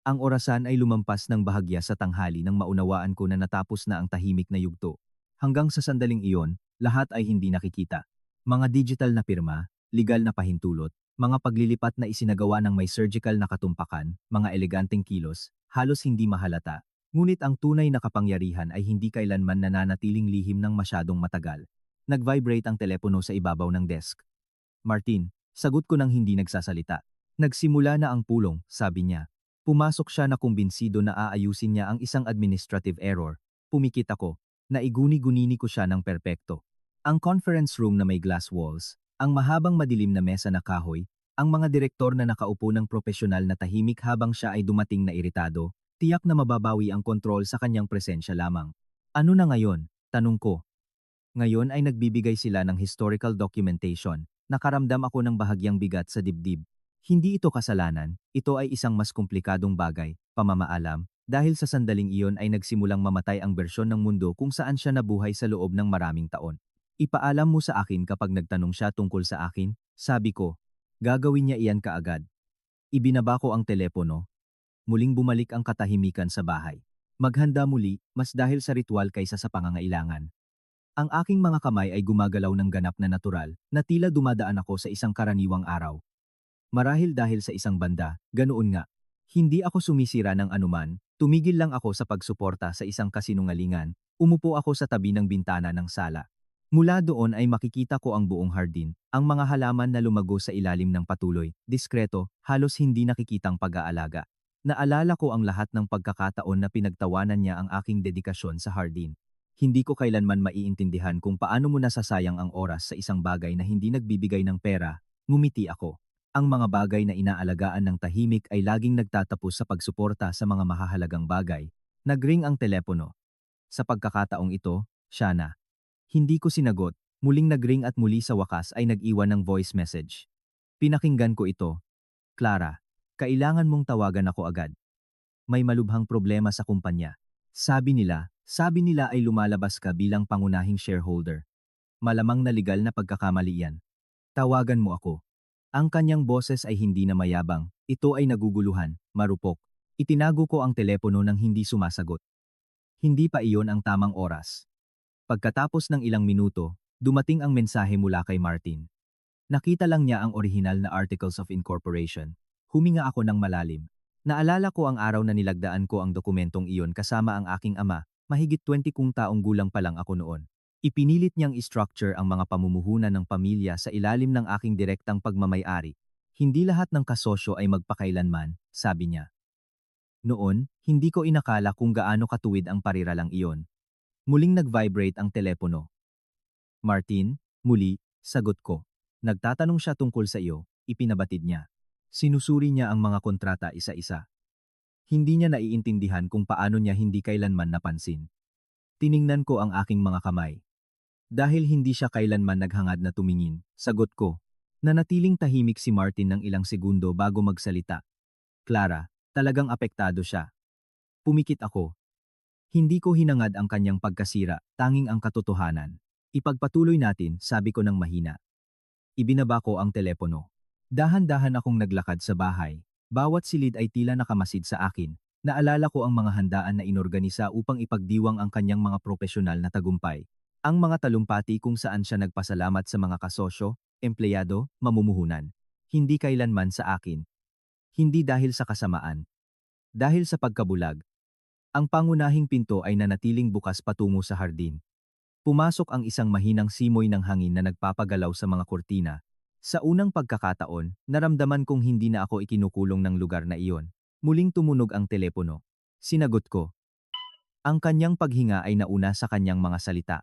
Ang orasan ay lumampas ng bahagya sa tanghali nang maunawaan ko na natapos na ang tahimik na yugto. Hanggang sa sandaling iyon, lahat ay hindi nakikita. Mga digital na pirma, legal na pahintulot, mga paglilipat na isinagawa ng may surgical na katumpakan, mga eleganteng kilos, halos hindi mahalata. Ngunit ang tunay na kapangyarihan ay hindi kailanman nananatiling lihim ng masyadong matagal. Nag-vibrate ang telepono sa ibabaw ng desk. Martin, sagot ko nang hindi nagsasalita. Nagsimula na ang pulong, sabi niya. Pumasok siya na kumbinsido na aayusin niya ang isang administrative error. Pumikit ako. Naiguni-gunini ko siya ng perpekto. Ang conference room na may glass walls, ang mahabang madilim na mesa na kahoy, ang mga direktor na nakaupo ng propesyonal na tahimik habang siya ay dumating na iritado, tiyak na mababawi ang kontrol sa kanyang presensya lamang. Ano na ngayon? Tanong ko. Ngayon ay nagbibigay sila ng historical documentation. Nakaramdam ako ng bahagyang bigat sa dibdib. Hindi ito kasalanan, ito ay isang mas komplikadong bagay, pamamaalam, dahil sa sandaling iyon ay nagsimulang mamatay ang bersyon ng mundo kung saan siya nabuhay sa loob ng maraming taon. Ipaalam mo sa akin kapag nagtanong siya tungkol sa akin, sabi ko. Gagawin niya iyan kaagad. Ibinaba ko ang telepono. Muling bumalik ang katahimikan sa bahay. Maghanda muli, mas dahil sa ritual kaysa sa pangangailangan. Ang aking mga kamay ay gumagalaw ng ganap na natural, na tila dumadaan ako sa isang karaniwang araw. Marahil dahil sa isang banda, ganoon nga. Hindi ako sumisira ng anuman, tumigil lang ako sa pagsuporta sa isang kasinungalingan, umupo ako sa tabi ng bintana ng sala. Mula doon ay makikita ko ang buong hardin, ang mga halaman na lumago sa ilalim ng patuloy, diskreto, halos hindi nakikitang pag-aalaga. Naalala ko ang lahat ng pagkakataon na pinagtawanan niya ang aking dedikasyon sa hardin. Hindi ko kailanman maiintindihan kung paano mo nasasayang ang oras sa isang bagay na hindi nagbibigay ng pera, ngumiti ako. Ang mga bagay na inaalagaan ng tahimik ay laging nagtatapos sa pagsuporta sa mga mahahalagang bagay. Nagring ang telepono. Sa pagkakataong ito, siya na. Hindi ko sinagot, muling nagring at muli sa wakas ay nag-iwan ng voice message. Pinakinggan ko ito. Clara, kailangan mong tawagan ako agad. May malubhang problema sa kumpanya. Sabi nila ay lumalabas ka bilang pangunahing shareholder. Malamang na legal na pagkakamali yan. Tawagan mo ako. Ang kanyang boses ay hindi na mayabang, ito ay naguguluhan, marupok. Itinago ko ang telepono nang hindi sumasagot. Hindi pa iyon ang tamang oras. Pagkatapos ng ilang minuto, dumating ang mensahe mula kay Martin. Nakita lang niya ang orihinal na Articles of Incorporation. Huminga ako ng malalim. Naalala ko ang araw na nilagdaan ko ang dokumentong iyon kasama ang aking ama, mahigit 20 kung taong gulang pa lang ako noon. Ipinilit niyang i-structure ang mga pamumuhunan ng pamilya sa ilalim ng aking direktang pagmamay-ari. Hindi lahat ng kasosyo ay magpakailanman, sabi niya. Noon, hindi ko inakala kung gaano katuwid ang pariralang iyon. Muling nag-vibrate ang telepono. Martin, muli, sagot ko. Nagtatanong siya tungkol sa iyo, ipinabatid niya. Sinusuri niya ang mga kontrata isa-isa. Hindi niya naiintindihan kung paano niya hindi kailanman napansin. Tiningnan ko ang aking mga kamay. Dahil hindi siya kailanman naghangad na tumingin, sagot ko. Nanatiling tahimik si Martin ng ilang segundo bago magsalita. Clara, talagang apektado siya. Pumikit ako. Hindi ko hinangad ang kanyang pagkasira, tanging ang katotohanan. Ipagpatuloy natin, sabi ko ng mahina. Ibinaba ko ang telepono. Dahan-dahan akong naglakad sa bahay. Bawat silid ay tila nakamasid sa akin. Naalala ko ang mga handaan na inorganisa upang ipagdiwang ang kanyang mga propesyonal na tagumpay. Ang mga talumpati kung saan siya nagpasalamat sa mga kasosyo, empleyado, mamumuhunan. Hindi kailanman sa akin. Hindi dahil sa kasamaan. Dahil sa pagkabulag. Ang pangunahing pinto ay nanatiling bukas patungo sa hardin. Pumasok ang isang mahinang simoy ng hangin na nagpapagalaw sa mga kurtina. Sa unang pagkakataon, naramdaman kong hindi na ako ikinukulong ng lugar na iyon. Muling tumunog ang telepono. Sinagot ko. Ang kanyang paghinga ay nauna sa kanyang mga salita.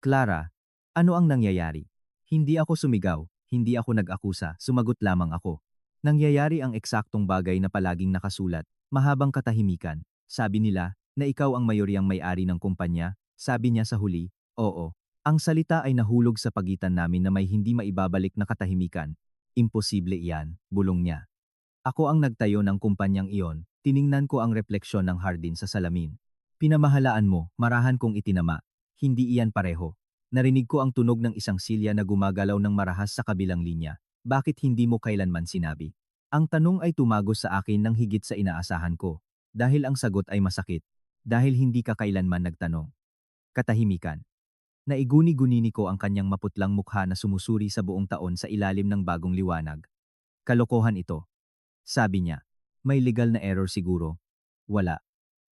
Clara, ano ang nangyayari? Hindi ako sumigaw, hindi ako nag-akusa, sumagot lamang ako. Nangyayari ang eksaktong bagay na palaging nakasulat, mahabang katahimikan. Sabi nila, na ikaw ang mayoryang may-ari ng kumpanya, sabi niya sa huli, oo. Ang salita ay nahulog sa pagitan namin na may hindi maibabalik na katahimikan. Imposible iyan, bulong niya. Ako ang nagtayo ng kumpanyang iyon, tiningnan ko ang refleksyon ng hardin sa salamin. Pinamahalaan mo, marahan kong itinama. Hindi iyan pareho. Narinig ko ang tunog ng isang silya na gumagalaw ng marahas sa kabilang linya. Bakit hindi mo kailanman sinabi? Ang tanong ay tumagos sa akin ng higit sa inaasahan ko. Dahil ang sagot ay masakit. Dahil hindi ka kailanman nagtanong. Katahimikan. Naiguni-gunini ko ang kanyang maputlang mukha na sumusuri sa buong taon sa ilalim ng bagong liwanag. Kalokohan ito. Sabi niya, may legal na error siguro. Wala.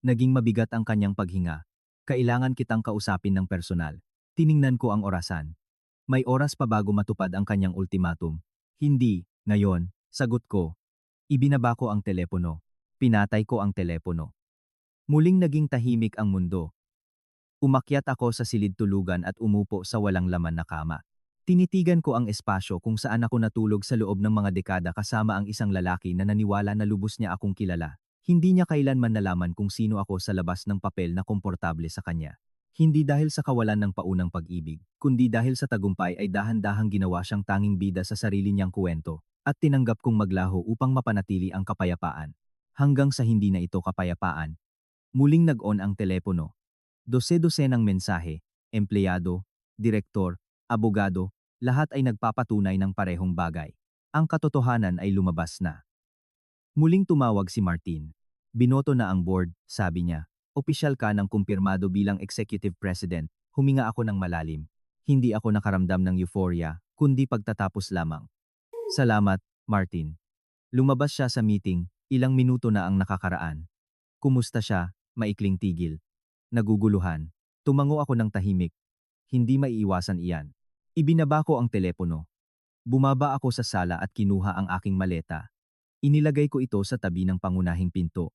Naging mabigat ang kanyang paghinga. Kailangan kitang kausapin ng personal. Tiningnan ko ang orasan. May oras pa bago matupad ang kanyang ultimatum. Hindi, ngayon, sagot ko. Ibinaba ko ang telepono. Pinatay ko ang telepono. Muling naging tahimik ang mundo. Umakyat ako sa silid tulugan at umupo sa walang laman na kama. Tinitigan ko ang espasyo kung saan ako natulog sa loob ng mga dekada kasama ang isang lalaki na naniwala na lubos niya akong kilala. Hindi niya kailanman nalaman kung sino ako sa labas ng papel na komportable sa kanya. Hindi dahil sa kawalan ng paunang pag-ibig, kundi dahil sa tagumpay ay dahan-dahang ginawa siyang tanging bida sa sarili niyang kuwento, at tinanggap kong maglaho upang mapanatili ang kapayapaan. Hanggang sa hindi na ito kapayapaan. Muling nag-on ang telepono. Dose-dosenang mensahe, empleyado, direktor, abogado, lahat ay nagpapatunay ng parehong bagay. Ang katotohanan ay lumabas na. Muling tumawag si Martin. Binoto na ang board, sabi niya. Opisyal ka ng kumpirmado bilang executive president. Huminga ako ng malalim. Hindi ako nakaramdam ng euphoria, kundi pagtatapos lamang. Salamat, Martin. Lumabas siya sa meeting, ilang minuto na ang nakakaraan. Kumusta siya? Maikling tigil. Naguguluhan. Tumango ako ng tahimik. Hindi maiiwasan iyan. Ibinaba ko ang telepono. Bumaba ako sa sala at kinuha ang aking maleta. Inilagay ko ito sa tabi ng pangunahing pinto.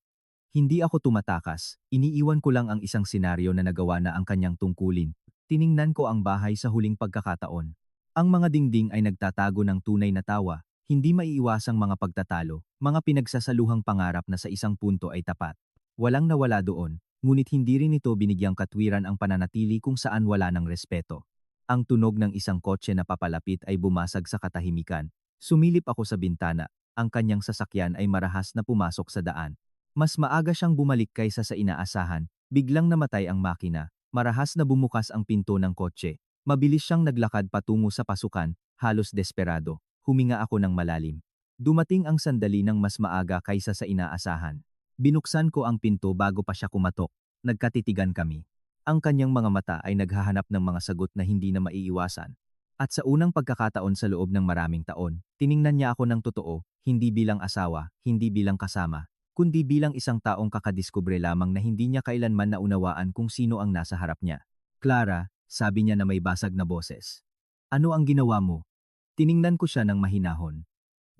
Hindi ako tumatakas, iniiwan ko lang ang isang senaryo na nagawa na ang kanyang tungkulin. Tiningnan ko ang bahay sa huling pagkakataon. Ang mga dingding ay nagtatago ng tunay na tawa, hindi maiiwasang mga pagtatalo, mga pinagsasaluhang pangarap na sa isang punto ay tapat. Walang nawala doon, ngunit hindi rin ito binigyang katwiran ang pananatili kung saan wala ng respeto. Ang tunog ng isang kotse na papalapit ay bumasag sa katahimikan. Sumilip ako sa bintana, ang kanyang sasakyan ay marahas na pumasok sa daan. Mas maaga siyang bumalik kaysa sa inaasahan, biglang namatay ang makina, marahas na bumukas ang pinto ng kotse. Mabilis siyang naglakad patungo sa pasukan, halos desperado. Huminga ako ng malalim. Dumating ang sandali ng mas maaga kaysa sa inaasahan. Binuksan ko ang pinto bago pa siya kumatok. Nagkatitigan kami. Ang kanyang mga mata ay naghahanap ng mga sagot na hindi na maiiwasan. At sa unang pagkakataon sa loob ng maraming taon, tiningnan niya ako ng totoo, hindi bilang asawa, hindi bilang kasama, kundi bilang isang taong kakadiskubre lamang na hindi niya kailanman naunawaan kung sino ang nasa harap niya. Clara, sabi niya na may basag na boses. Ano ang ginawa mo? Tiningnan ko siya ng mahinahon.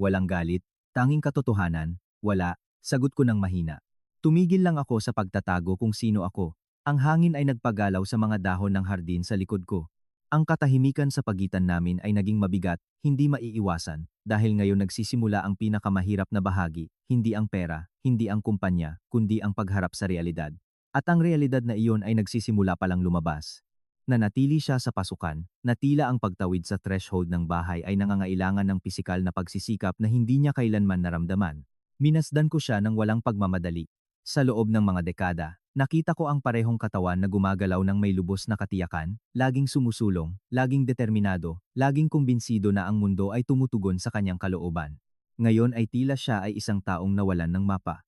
Walang galit, tanging katotohanan, wala, sagot ko ng mahina. Tumigil lang ako sa pagtatago kung sino ako. Ang hangin ay nagpagalaw sa mga dahon ng hardin sa likod ko. Ang katahimikan sa pagitan namin ay naging mabigat, hindi maiiwasan, dahil ngayon nagsisimula ang pinakamahirap na bahagi, hindi ang pera, hindi ang kumpanya, kundi ang pagharap sa realidad. At ang realidad na iyon ay nagsisimula palang lumabas. Nanatili siya sa pasukan, na tila ang pagtawid sa threshold ng bahay ay nangangailangan ng pisikal na pagsisikap na hindi niya kailanman naramdaman. Minasdan ko siya ng walang pagmamadali. Sa loob ng mga dekada, Nakita ko ang parehong katawan na gumagalaw ng may lubos na katiyakan, laging sumusulong, laging determinado, laging kumbinsido na ang mundo ay tumutugon sa kanyang kalooban. Ngayon ay tila siya ay isang taong nawalan ng mapa.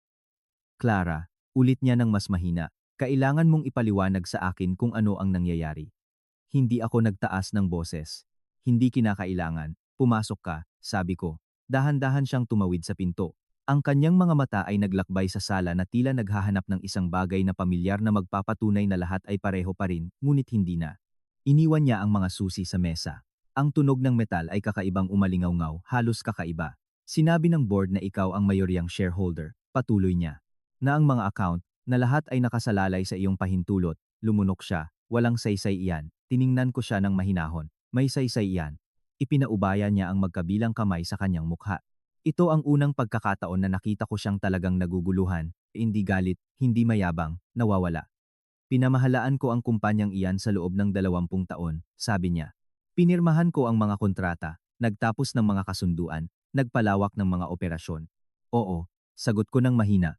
Clara, ulit niya ng mas mahina, kailangan mong ipaliwanag sa akin kung ano ang nangyayari. Hindi ako nagtaas ng boses. Hindi kinakailangan. Pumasok ka, sabi ko. Dahan-dahan siyang tumawid sa pinto. Ang kanyang mga mata ay naglakbay sa sala na tila naghahanap ng isang bagay na pamilyar na magpapatunay na lahat ay pareho pa rin, ngunit hindi na. Iniwan niya ang mga susi sa mesa. Ang tunog ng metal ay kakaibang umalingaw-ngaw, halos kakaiba. Sinabi ng board na ikaw ang mayoryang shareholder, patuloy niya. Na ang mga account, na lahat ay nakasalalay sa iyong pahintulot, lumunok siya, walang saysay iyan. Tiningnan ko siya ng mahinahon, may saysay iyan. Ipinaubaya niya ang magkabilang kamay sa kanyang mukha. Ito ang unang pagkakataon na nakita ko siyang talagang naguguluhan, hindi galit, hindi mayabang, nawawala. Pinamahalaan ko ang kumpanyang iyan sa loob ng 20 taon, sabi niya. Pinirmahan ko ang mga kontrata, nagtapos ng mga kasunduan, nagpalawak ng mga operasyon. Oo, sagot ko ng mahina.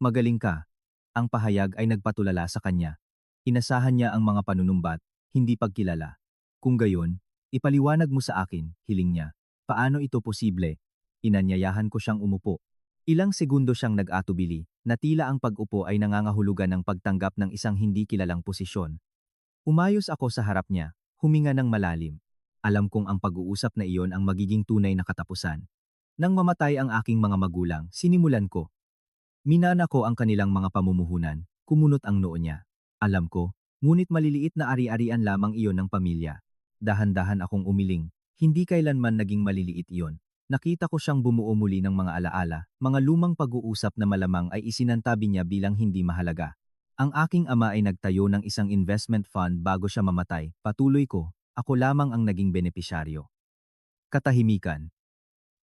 Magaling ka. Ang pahayag ay nagpatulala sa kanya. Inasahan niya ang mga panunumbat, hindi pagkilala. Kung gayon, ipaliwanag mo sa akin, hiling niya. Paano ito posible? Inanyayahan ko siyang umupo. Ilang segundo siyang nag-atubili, na tila ang pag-upo ay nangangahulugan ng pagtanggap ng isang hindi kilalang posisyon. Umayos ako sa harap niya, huminga ng malalim. Alam kong ang pag-uusap na iyon ang magiging tunay na katapusan. Nang mamatay ang aking mga magulang, sinimulan ko. Minana ko ang kanilang mga pamumuhunan, kumunot ang noo niya. Alam ko, ngunit maliliit na ari-arian lamang iyon ng pamilya. Dahan-dahan akong umiling, hindi kailanman naging maliliit iyon. Nakita ko siyang bumuo muli ng mga alaala, mga lumang pag-uusap na malamang ay isinantabi niya bilang hindi mahalaga. Ang aking ama ay nagtayo ng isang investment fund bago siya mamatay, patuloy ko, ako lamang ang naging benepisyaryo. Katahimikan.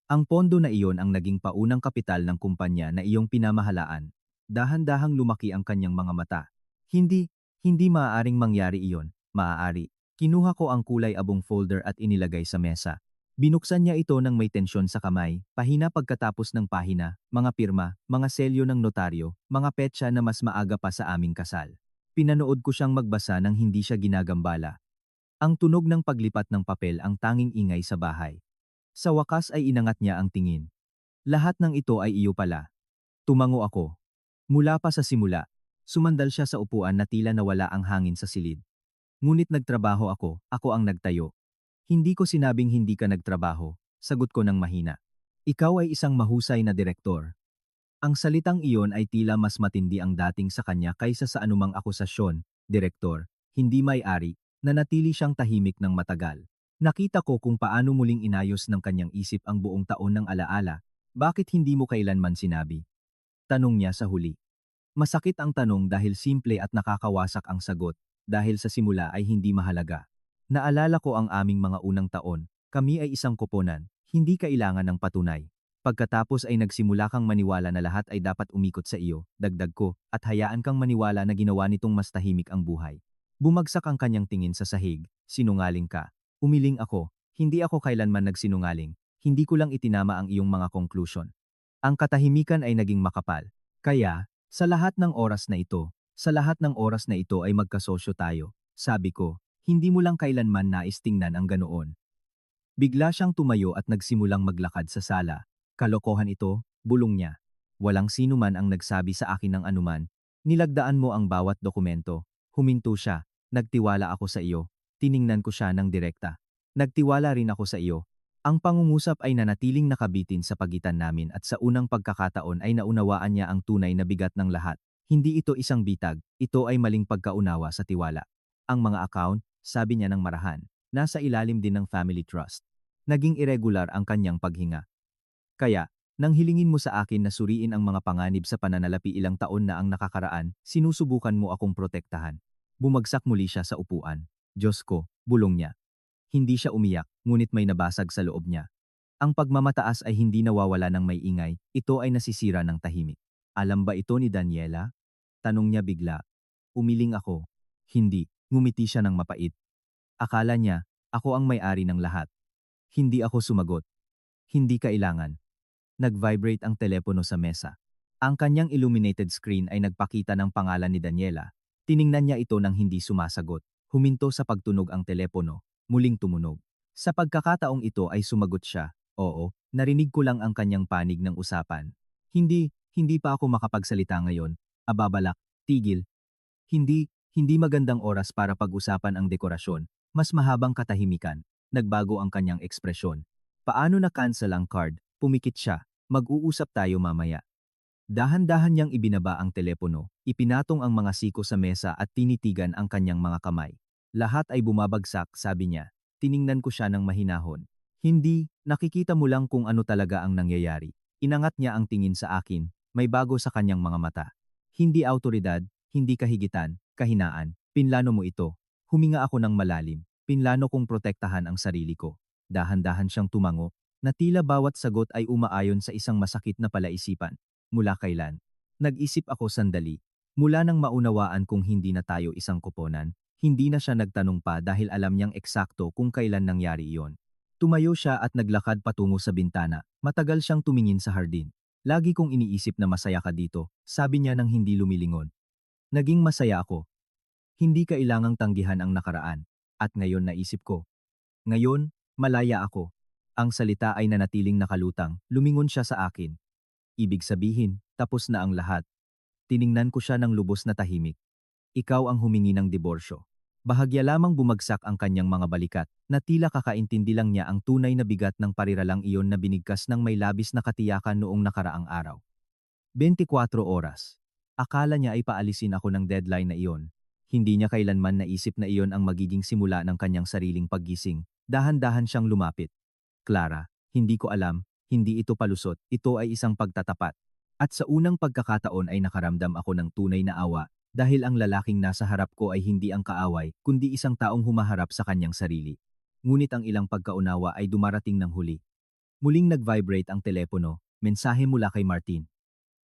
Ang pondo na iyon ang naging paunang kapital ng kumpanya na iyong pinamahalaan. Dahan-dahang lumaki ang kanyang mga mata. Hindi maaaring mangyari iyon, maaari. Kinuha ko ang kulay abong folder at inilagay sa mesa. Binuksan niya ito ng may tensyon sa kamay, pahina pagkatapos ng pahina, mga pirma, mga selyo ng notaryo, mga petsa na mas maaga pa sa aming kasal. Pinanood ko siyang magbasa nang hindi siya ginagambala. Ang tunog ng paglipat ng papel ang tanging ingay sa bahay. Sa wakas ay inangat niya ang tingin. Lahat ng ito ay iyo pala. Tumango ako. Mula pa sa simula, sumandal siya sa upuan na tila nawala ang hangin sa silid. Ngunit nagtrabaho ako ang nagtayo. Hindi ko sinabing hindi ka nagtrabaho, sagot ko ng mahina. Ikaw ay isang mahusay na direktor. Ang salitang iyon ay tila mas matindi ang dating sa kanya kaysa sa anumang akusasyon, direktor, hindi may-ari, na natili siyang tahimik ng matagal. Nakita ko kung paano muling inayos ng kanyang isip ang buong taon ng alaala, bakit hindi mo kailanman sinabi? Tanong niya sa huli. Masakit ang tanong dahil simple at nakakawasak ang sagot, dahil sa simula ay hindi mahalaga. Naalala ko ang aming mga unang taon, kami ay isang koponan, hindi kailangan ng patunay. Pagkatapos ay nagsimula kang maniwala na lahat ay dapat umikot sa iyo, dagdag ko, at hayaan kang maniwala na ginawa nitong mas tahimik ang buhay. Bumagsak ang kanyang tingin sa sahig, sinungaling ka. Umiling ako, hindi ako kailanman nagsinungaling, hindi ko lang itinama ang iyong mga conclusion. Ang katahimikan ay naging makapal. Kaya, sa lahat ng oras na ito ay magkasosyo tayo, sabi ko. Hindi mo lang kailanman nais tingnan ang ganoon. Bigla siyang tumayo at nagsimulang maglakad sa sala. Kalokohan ito, bulong niya. Walang sino man ang nagsabi sa akin ng anuman. Nilagdaan mo ang bawat dokumento. Huminto siya. Nagtiwala ako sa iyo. Tiningnan ko siya ng direkta. Nagtiwala rin ako sa iyo. Ang pangungusap ay nanatiling nakabitin sa pagitan namin at sa unang pagkakataon ay naunawaan niya ang tunay na bigat ng lahat. Hindi ito isang bitag, ito ay maling pagkaunawa sa tiwala. Ang mga account, sabi niya ng marahan, nasa ilalim din ng family trust. Naging irregular ang kanyang paghinga. Kaya, nang hilingin mo sa akin na suriin ang mga panganib sa pananalapi ilang taon na ang nakakaraan, sinusubukan mo akong protektahan. Bumagsak muli siya sa upuan. Diyos ko, bulong niya. Hindi siya umiyak, ngunit may nabasag sa loob niya. Ang pagmamataas ay hindi nawawala ng may ingay, ito ay nasisira ng tahimik. Alam ba ito ni Daniela? Tanong niya bigla. Umiling ako. Hindi. Ngumiti siya ng mapait. Akala niya, ako ang may-ari ng lahat. Hindi ako sumagot. Hindi kailangan. Nag-vibrate ang telepono sa mesa. Ang kanyang illuminated screen ay nagpakita ng pangalan ni Daniela. Tiningnan niya ito nang hindi sumasagot. Huminto sa pagtunog ang telepono. Muling tumunog. Sa pagkakataong ito ay sumagot siya. Oo, narinig ko lang ang kanyang panig ng usapan. Hindi pa ako makapagsalita ngayon. Ababalak, tigil. Hindi magandang oras para pag-usapan ang dekorasyon. Mas mahabang katahimikan. Nagbago ang kanyang ekspresyon. Paano na-cancel ang card? Pumikit siya. Mag-uusap tayo mamaya. Dahan-dahan niyang ibinaba ang telepono, ipinatong ang mga siko sa mesa at tinitigan ang kanyang mga kamay. Lahat ay bumabagsak, sabi niya. Tiningnan ko siya ng mahinahon. Hindi, nakikita mo lang kung ano talaga ang nangyayari. Inangat niya ang tingin sa akin, may bago sa kanyang mga mata. Hindi awtoridad, hindi kahigitan, kahinaan. Pinlano mo ito. Huminga ako ng malalim. Pinlano kong protektahan ang sarili ko. Dahan-dahan siyang tumango, na tila bawat sagot ay umaayon sa isang masakit na palaisipan. Mula kailan? Nag-isip ako sandali. Mula nang maunawaan kung hindi na tayo isang koponan, hindi na siya nagtanong pa dahil alam niyang eksakto kung kailan nangyari iyon. Tumayo siya at naglakad patungo sa bintana. Matagal siyang tumingin sa hardin. Lagi kong iniisip na masaya ka dito, sabi niya nang hindi lumilingon. Naging masaya ako. Hindi kailangang tanggihan ang nakaraan. At ngayon naisip ko. Ngayon, malaya ako. Ang salita ay nanatiling nakalutang, lumingon siya sa akin. Ibig sabihin, tapos na ang lahat. Tiningnan ko siya ng lubos na tahimik. Ikaw ang humingi ng diborsyo. Bahagya lamang bumagsak ang kanyang mga balikat, na tila kakaintindi lang niya ang tunay na bigat ng pariralang iyon na binigkas ng may labis na katiyakan noong nakaraang araw. 24 oras. Akala niya ay paalisin ako ng deadline na iyon. Hindi niya kailanman naisip na iyon ang magiging simula ng kanyang sariling paggising. Dahan-dahan siyang lumapit. Clara, hindi ko alam. Hindi ito palusot, ito ay isang pagtatapat. At sa unang pagkakataon ay nakaramdam ako ng tunay na awa dahil ang lalaking nasa harap ko ay hindi ang kaaway kundi isang taong humaharap sa kanyang sarili. Ngunit ang ilang pagkaunawa ay dumarating ng huli. Muling nag-vibrate ang telepono, mensahe mula kay Martin.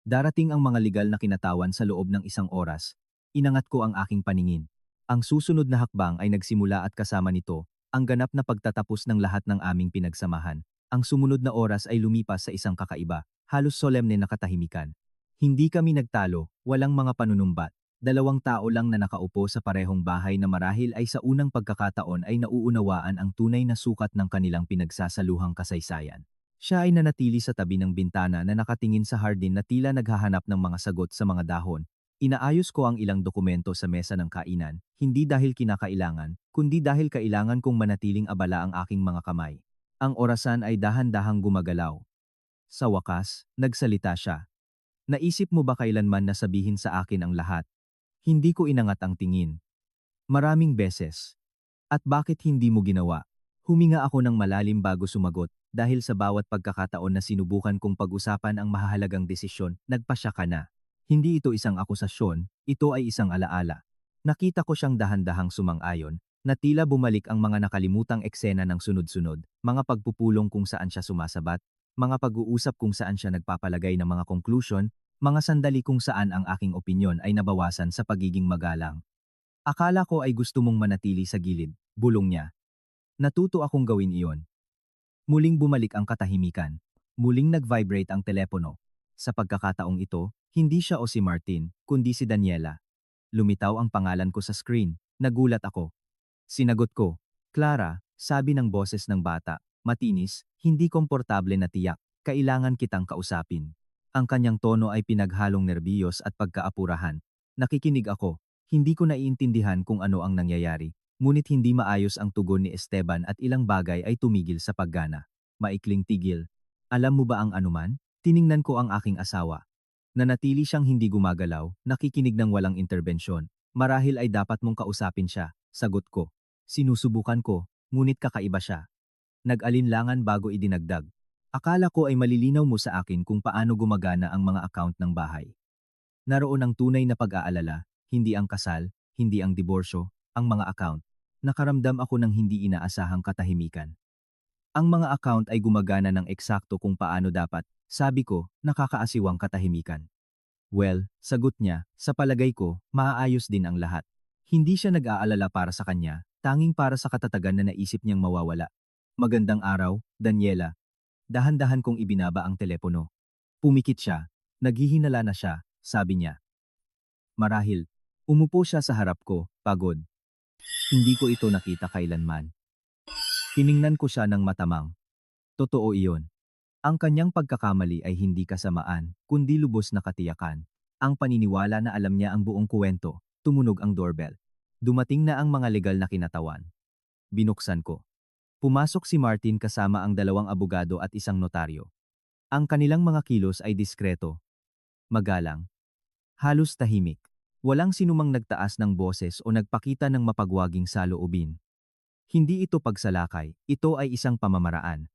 Darating ang mga legal na kinatawan sa loob ng isang oras. Inangat ko ang aking paningin. Ang susunod na hakbang ay nagsimula at kasama nito, ang ganap na pagtatapos ng lahat ng aming pinagsamahan. Ang sumunod na oras ay lumipas sa isang kakaiba, halos solemne na katahimikan. Hindi kami nagtalo, walang mga panunumbat. 2 tao lang na nakaupo sa parehong bahay na marahil ay sa unang pagkakataon ay nauunawaan ang tunay na sukat ng kanilang pinagsasaluhang kasaysayan. Siya ay nanatili sa tabi ng bintana na nakatingin sa hardin na tila naghahanap ng mga sagot sa mga dahon. Inaayos ko ang ilang dokumento sa mesa ng kainan, hindi dahil kinakailangan, kundi dahil kailangan kong manatiling abala ang aking mga kamay. Ang orasan ay dahan-dahang gumagalaw. Sa wakas, nagsalita siya. Naisip mo ba kailanman na sabihin sa akin ang lahat? Hindi ko inangat ang tingin. Maraming beses. At bakit hindi mo ginawa? Huminga ako ng malalim bago sumagot, dahil sa bawat pagkakataon na sinubukan kong pag-usapan ang mahahalagang desisyon, nagpasya ka na. Hindi ito isang akusasyon, ito ay isang alaala. Nakita ko siyang dahan-dahang sumang-ayon, na tila bumalik ang mga nakalimutang eksena ng sunod-sunod, mga pagpupulong kung saan siya sumasabat, mga pag-uusap kung saan siya nagpapalagay ng mga conclusion, mga sandali kung saan ang aking opinyon ay nabawasan sa pagiging magalang. Akala ko ay gusto mong manatili sa gilid, bulong niya. Natuto akong gawin iyon. Muling bumalik ang katahimikan. Muling nag-vibrate ang telepono. Sa pagkakataong ito, hindi siya o si Martin, kundi si Daniela. Lumitaw ang pangalan ko sa screen, nagulat ako. Sinagot ko, Clara, sabi ng boses ng bata, matinis, hindi komportable na tiyak, kailangan kitang kausapin. Ang kanyang tono ay pinaghalong nerbiyos at pagkaapurahan. Nakikinig ako, hindi ko naiintindihan kung ano ang nangyayari, ngunit hindi maayos ang tugon ni Esteban at ilang bagay ay tumigil sa paggana. Maikling tigil. Alam mo ba ang anuman? Tiningnan ko ang aking asawa. Nanatili siyang hindi gumagalaw, nakikinig ng walang interbensyon. Marahil ay dapat mong kausapin siya, sagot ko. Sinusubukan ko, ngunit kakaiba siya. Nag-alinlangan bago idinagdag. Akala ko ay malilinaw mo sa akin kung paano gumagana ang mga account ng bahay. Naroon ang tunay na pag-aalala, hindi ang kasal, hindi ang diborsyo, ang mga account. Nakaramdam ako ng hindi inaasahang katahimikan. Ang mga account ay gumagana ng eksakto kung paano dapat, sabi ko, nakakaasiwang katahimikan. Well, sagot niya, sa palagay ko, maaayos din ang lahat. Hindi siya nag-aalala para sa kanya, tanging para sa katatagan na naisip niyang mawawala. Magandang araw, Daniela. Dahan-dahan kong ibinaba ang telepono. Pumikit siya. Naghihinala na siya, sabi niya. Marahil. Umupo siya sa harap ko, pagod. Hindi ko ito nakita kailanman. Tiningnan ko siya ng matamang. Totoo iyon. Ang kanyang pagkakamali ay hindi kasamaan, kundi lubos na katiyakan. Ang paniniwala na alam niya ang buong kuwento. Tumunog ang doorbell. Dumating na ang mga legal na kinatawan. Binuksan ko. Pumasok si Martin kasama ang dalawang abogado at isang notaryo. Ang kanilang mga kilos ay diskreto. Magalang. Halos tahimik. Walang sinumang nagtaas ng boses o nagpakita ng mapagwaging saloobin. Hindi ito pagsalakay, ito ay isang pamamaraan.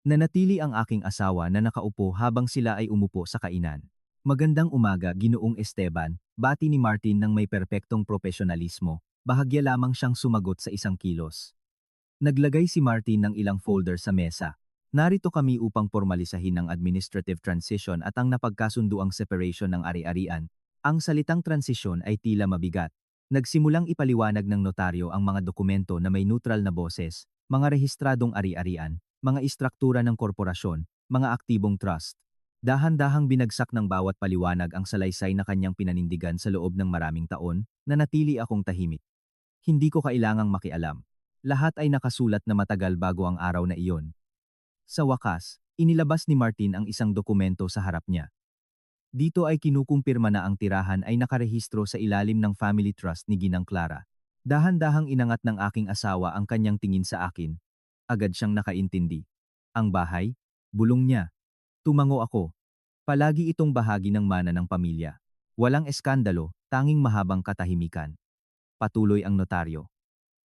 Nanatili ang aking asawa na nakaupo habang sila ay umupo sa kainan. Magandang umaga, Ginoong Esteban, bati ni Martin ng may perpektong profesionalismo, bahagya lamang siyang sumagot sa isang kilos. Naglagay si Martin ng ilang folder sa mesa. Narito kami upang formalisahin ang administrative transition at ang napagkasunduang separation ng ari-arian. Ang salitang transisyon ay tila mabigat. Nagsimulang ipaliwanag ng notaryo ang mga dokumento na may neutral na boses, mga rehistradong ari-arian, mga istruktura ng korporasyon, mga aktibong trust. Dahan-dahang binagsak ng bawat paliwanag ang salaysay na kanyang pinanindigan sa loob ng maraming taon, na natili akong tahimik. Hindi ko kailangang makialam. Lahat ay nakasulat na matagal bago ang araw na iyon. Sa wakas, inilabas ni Martin ang isang dokumento sa harap niya. Dito ay kinukumpirma na ang tirahan ay nakarehistro sa ilalim ng family trust ni Ginang Clara. Dahan-dahang inangat ng aking asawa ang kanyang tingin sa akin. Agad siyang nakaintindi. Ang bahay? Bulong niya. Tumango ako. Palagi itong bahagi ng mana ng pamilya. Walang eskandalo, tanging mahabang katahimikan. Patuloy ang notaryo.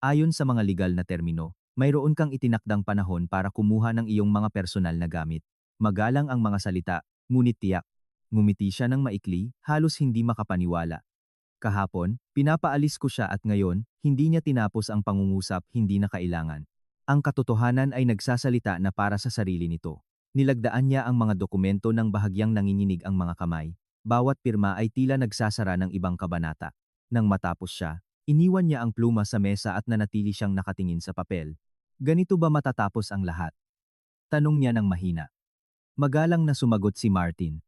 Ayon sa mga legal na termino, mayroon kang itinakdang panahon para kumuha ng iyong mga personal na gamit. Magalang ang mga salita, ngunit tiyak. Ngumiti siya ng maikli, halos hindi makapaniwala. Kahapon, pinapaalis ko siya at ngayon, hindi niya tinapos ang pangungusap, hindi na kailangan. Ang katotohanan ay nagsasalita na para sa sarili nito. Nilagdaan niya ang mga dokumento ng bahagyang nanginginig ang mga kamay. Bawat pirma ay tila nagsasara ng ibang kabanata. Nang matapos siya, iniwan niya ang pluma sa mesa at nanatili siyang nakatingin sa papel. Ganito ba matatapos ang lahat? Tanong niya ng mahina. Magalang na sumagot si Martin.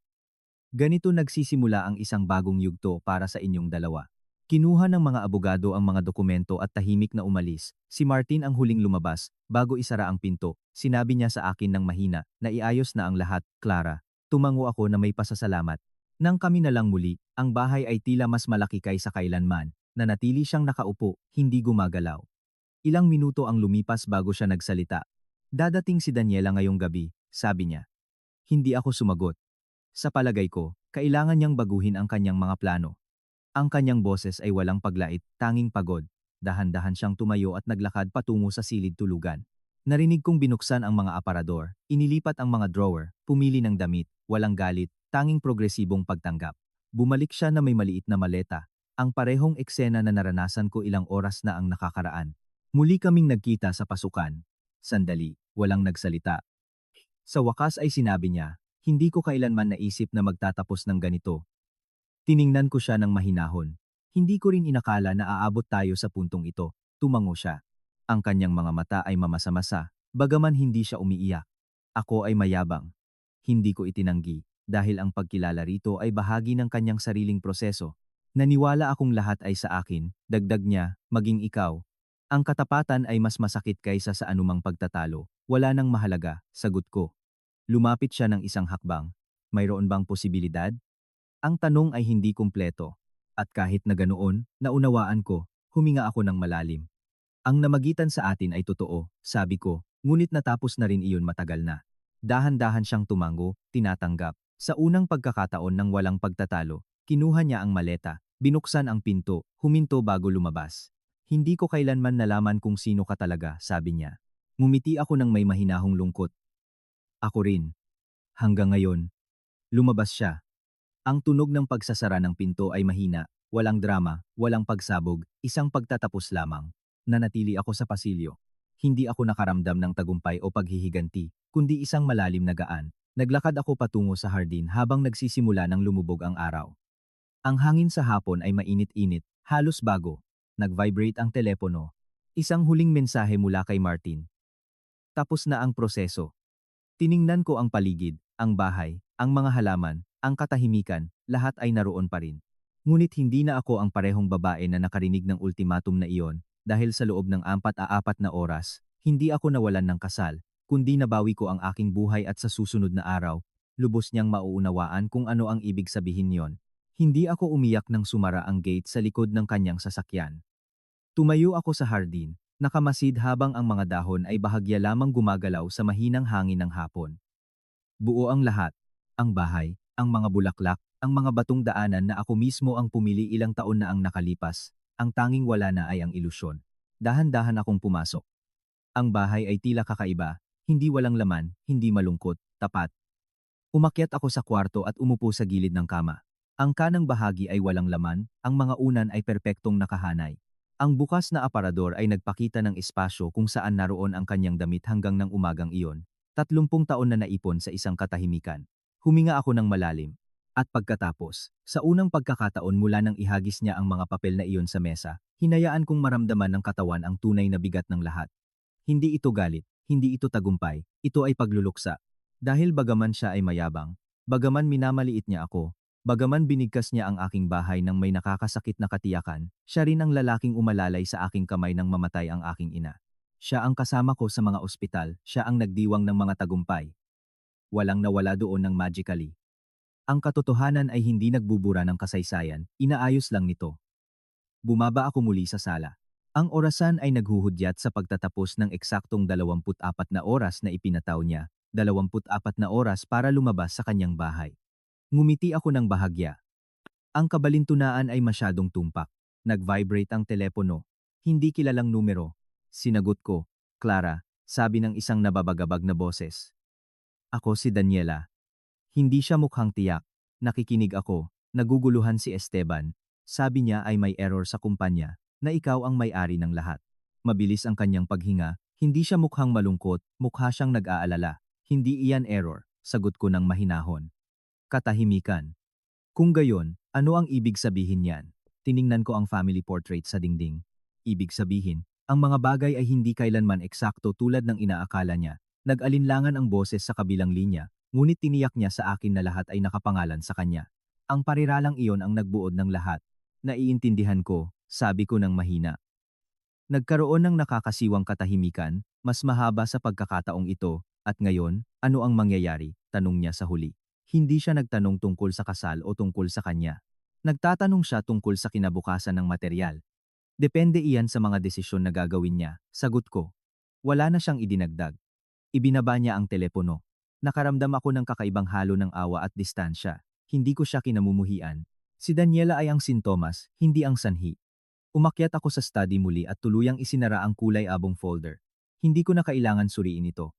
Ganito nagsisimula ang isang bagong yugto para sa inyong dalawa. Kinuha ng mga abogado ang mga dokumento at tahimik na umalis. Si Martin ang huling lumabas, bago isara ang pinto. Sinabi niya sa akin ng mahina na iayos na ang lahat, Clara. Tumango ako na may pasasalamat. Nang kami na lang muli, ang bahay ay tila mas malaki kaysa kailanman, na natili siyang nakaupo, hindi gumagalaw. Ilang minuto ang lumipas bago siya nagsalita. Dadating si Daniela ngayong gabi, sabi niya. Hindi ako sumagot. Sa palagay ko, kailangan niyang baguhin ang kanyang mga plano. Ang kanyang boses ay walang paglait, tanging pagod. Dahan-dahan siyang tumayo at naglakad patungo sa silid tulugan. Narinig kong binuksan ang mga aparador, inilipat ang mga drawer, pumili ng damit, walang galit, tanging progresibong pagtanggap. Bumalik siya na may maliit na maleta, ang parehong eksena na naranasan ko ilang oras na ang nakakaraan. Muli kaming nagkita sa pasukan. Sandali, walang nagsalita. Sa wakas ay sinabi niya, hindi ko kailanman naisip na magtatapos ng ganito. Tiningnan ko siya ng mahinahon. Hindi ko rin inakala na aabot tayo sa puntong ito. Tumango siya. Ang kanyang mga mata ay mamasa-masa, bagaman hindi siya umiiyak. Ako ay mayabang. Hindi ko itinanggi, dahil ang pagkilala rito ay bahagi ng kanyang sariling proseso. Naniwala akong lahat ay sa akin, dagdag niya, maging ikaw. Ang katapatan ay mas masakit kaysa sa anumang pagtatalo. Wala nang mahalaga, sagot ko. Lumapit siya ng isang hakbang. Mayroon bang posibilidad? Ang tanong ay hindi kumpleto. At kahit na ganoon, naunawaan ko, huminga ako ng malalim. Ang namagitan sa atin ay totoo, sabi ko, ngunit natapos na rin iyon matagal na. Dahan-dahan siyang tumango, tinatanggap. Sa unang pagkakataon ng walang pagtatalo, kinuha niya ang maleta, binuksan ang pinto, huminto bago lumabas. Hindi ko kailanman nalaman kung sino ka talaga, sabi niya. Ngumiti ako ng may mahinahong lungkot. Ako rin. Hanggang ngayon. Lumabas siya. Ang tunog ng pagsasara ng pinto ay mahina, walang drama, walang pagsabog, isang pagtatapos lamang. Nanatili ako sa pasilyo. Hindi ako nakaramdam ng tagumpay o paghihiganti, kundi isang malalim na gaan. Naglakad ako patungo sa hardin habang nagsisimula ng lumubog ang araw. Ang hangin sa hapon ay mainit-init, halos bago. Nag-vibrate ang telepono. Isang huling mensahe mula kay Martin. Tapos na ang proseso. Tiningnan ko ang paligid, ang bahay, ang mga halaman, Ang katahimikan, lahat ay naroon pa rin. Ngunit hindi na ako ang parehong babae na nakarinig ng ultimatum na iyon, dahil sa loob ng 4 na oras, hindi ako nawalan ng kasal, kundi nabawi ko ang aking buhay at sa susunod na araw, lubos niyang mauunawaan kung ano ang ibig sabihin yon. Hindi ako umiyak nang sumara ang gate sa likod ng kanyang sasakyan. Tumayo ako sa hardin, nakamasid habang ang mga dahon ay bahagya lamang gumagalaw sa mahinang hangin ng hapon. Buo ang lahat. Ang bahay, ang mga bulaklak, ang mga batong daanan na ako mismo ang pumili ilang taon na ang nakalipas. Ang tanging wala na ay ang ilusyon. Dahan-dahan akong pumasok. Ang bahay ay tila kakaiba, hindi walang laman, hindi malungkot, tapat. Umakyat ako sa kwarto at umupo sa gilid ng kama. Ang kanang bahagi ay walang laman, ang mga unan ay perpektong nakahanay. Ang bukas na aparador ay nagpakita ng espasyo kung saan naroon ang kanyang damit hanggang ng umagang iyon. 30 taon na naipon sa isang katahimikan. Huminga ako ng malalim. At pagkatapos, sa unang pagkakataon mula nang ihagis niya ang mga papel na iyon sa mesa, hinayaan kong maramdaman ng katawan ang tunay na bigat ng lahat. Hindi ito galit, hindi ito tagumpay, ito ay pagluluksa. Dahil bagaman siya ay mayabang, bagaman minamaliit niya ako, bagaman binigkas niya ang aking bahay ng may nakakasakit na katiyakan, siya rin ang lalaking umalalay sa aking kamay nang mamatay ang aking ina. Siya ang kasama ko sa mga ospital, siya ang nagdiwang ng mga tagumpay. Walang nawala doon ng magically. Ang katotohanan ay hindi nagbubura ng kasaysayan, inaayos lang nito. Bumaba ako muli sa sala. Ang orasan ay naghuhudyat sa pagtatapos ng eksaktong 24 na oras na ipinataw niya, 24 na oras para lumabas sa kanyang bahay. Ngumiti ako ng bahagya. Ang kabalintunaan ay masyadong tumpak. Nag-vibrate ang telepono. Hindi kilalang numero. Sinagot ko, Clara, sabi ng isang nababagabag na boses. Ako si Daniela. Hindi siya mukhang tiyak. Nakikinig ako. Naguguluhan si Esteban. Sabi niya ay may error sa kumpanya, na ikaw ang may-ari ng lahat. Mabilis ang kanyang paghinga. Hindi siya mukhang malungkot, mukha siyang nag-aalala. Hindi iyan error, sagot ko ng mahinahon. Katahimikan. Kung gayon, ano ang ibig sabihin niyan? Tiningnan ko ang family portrait sa dingding. Ibig sabihin, ang mga bagay ay hindi kailanman eksakto tulad ng inaakala niya. Nag-alinlangan ang boses sa kabilang linya, ngunit tiniyak niya sa akin na lahat ay nakapangalan sa kanya. Ang pariralang iyon ang nagbuod ng lahat. Naiintindihan ko, sabi ko ng mahina. Nagkaroon ng nakakasiwang katahimikan, mas mahaba sa pagkakataong ito, at ngayon, ano ang mangyayari? Tanong niya sa huli. Hindi siya nagtanong tungkol sa kasal o tungkol sa kanya. Nagtatanong siya tungkol sa kinabukasan ng materyal. Depende iyan sa mga desisyon na gagawin niya, sagot ko. Wala na siyang idinagdag. Ibinaba niya ang telepono. Nakaramdam ako ng kakaibang halo ng awa at distansya. Hindi ko siya kinamumuhian. Si Daniela ay ang sintomas, hindi ang sanhi. Umakyat ako sa study muli at tuluyang isinara ang kulay abong folder. Hindi ko na kailangan suriin ito.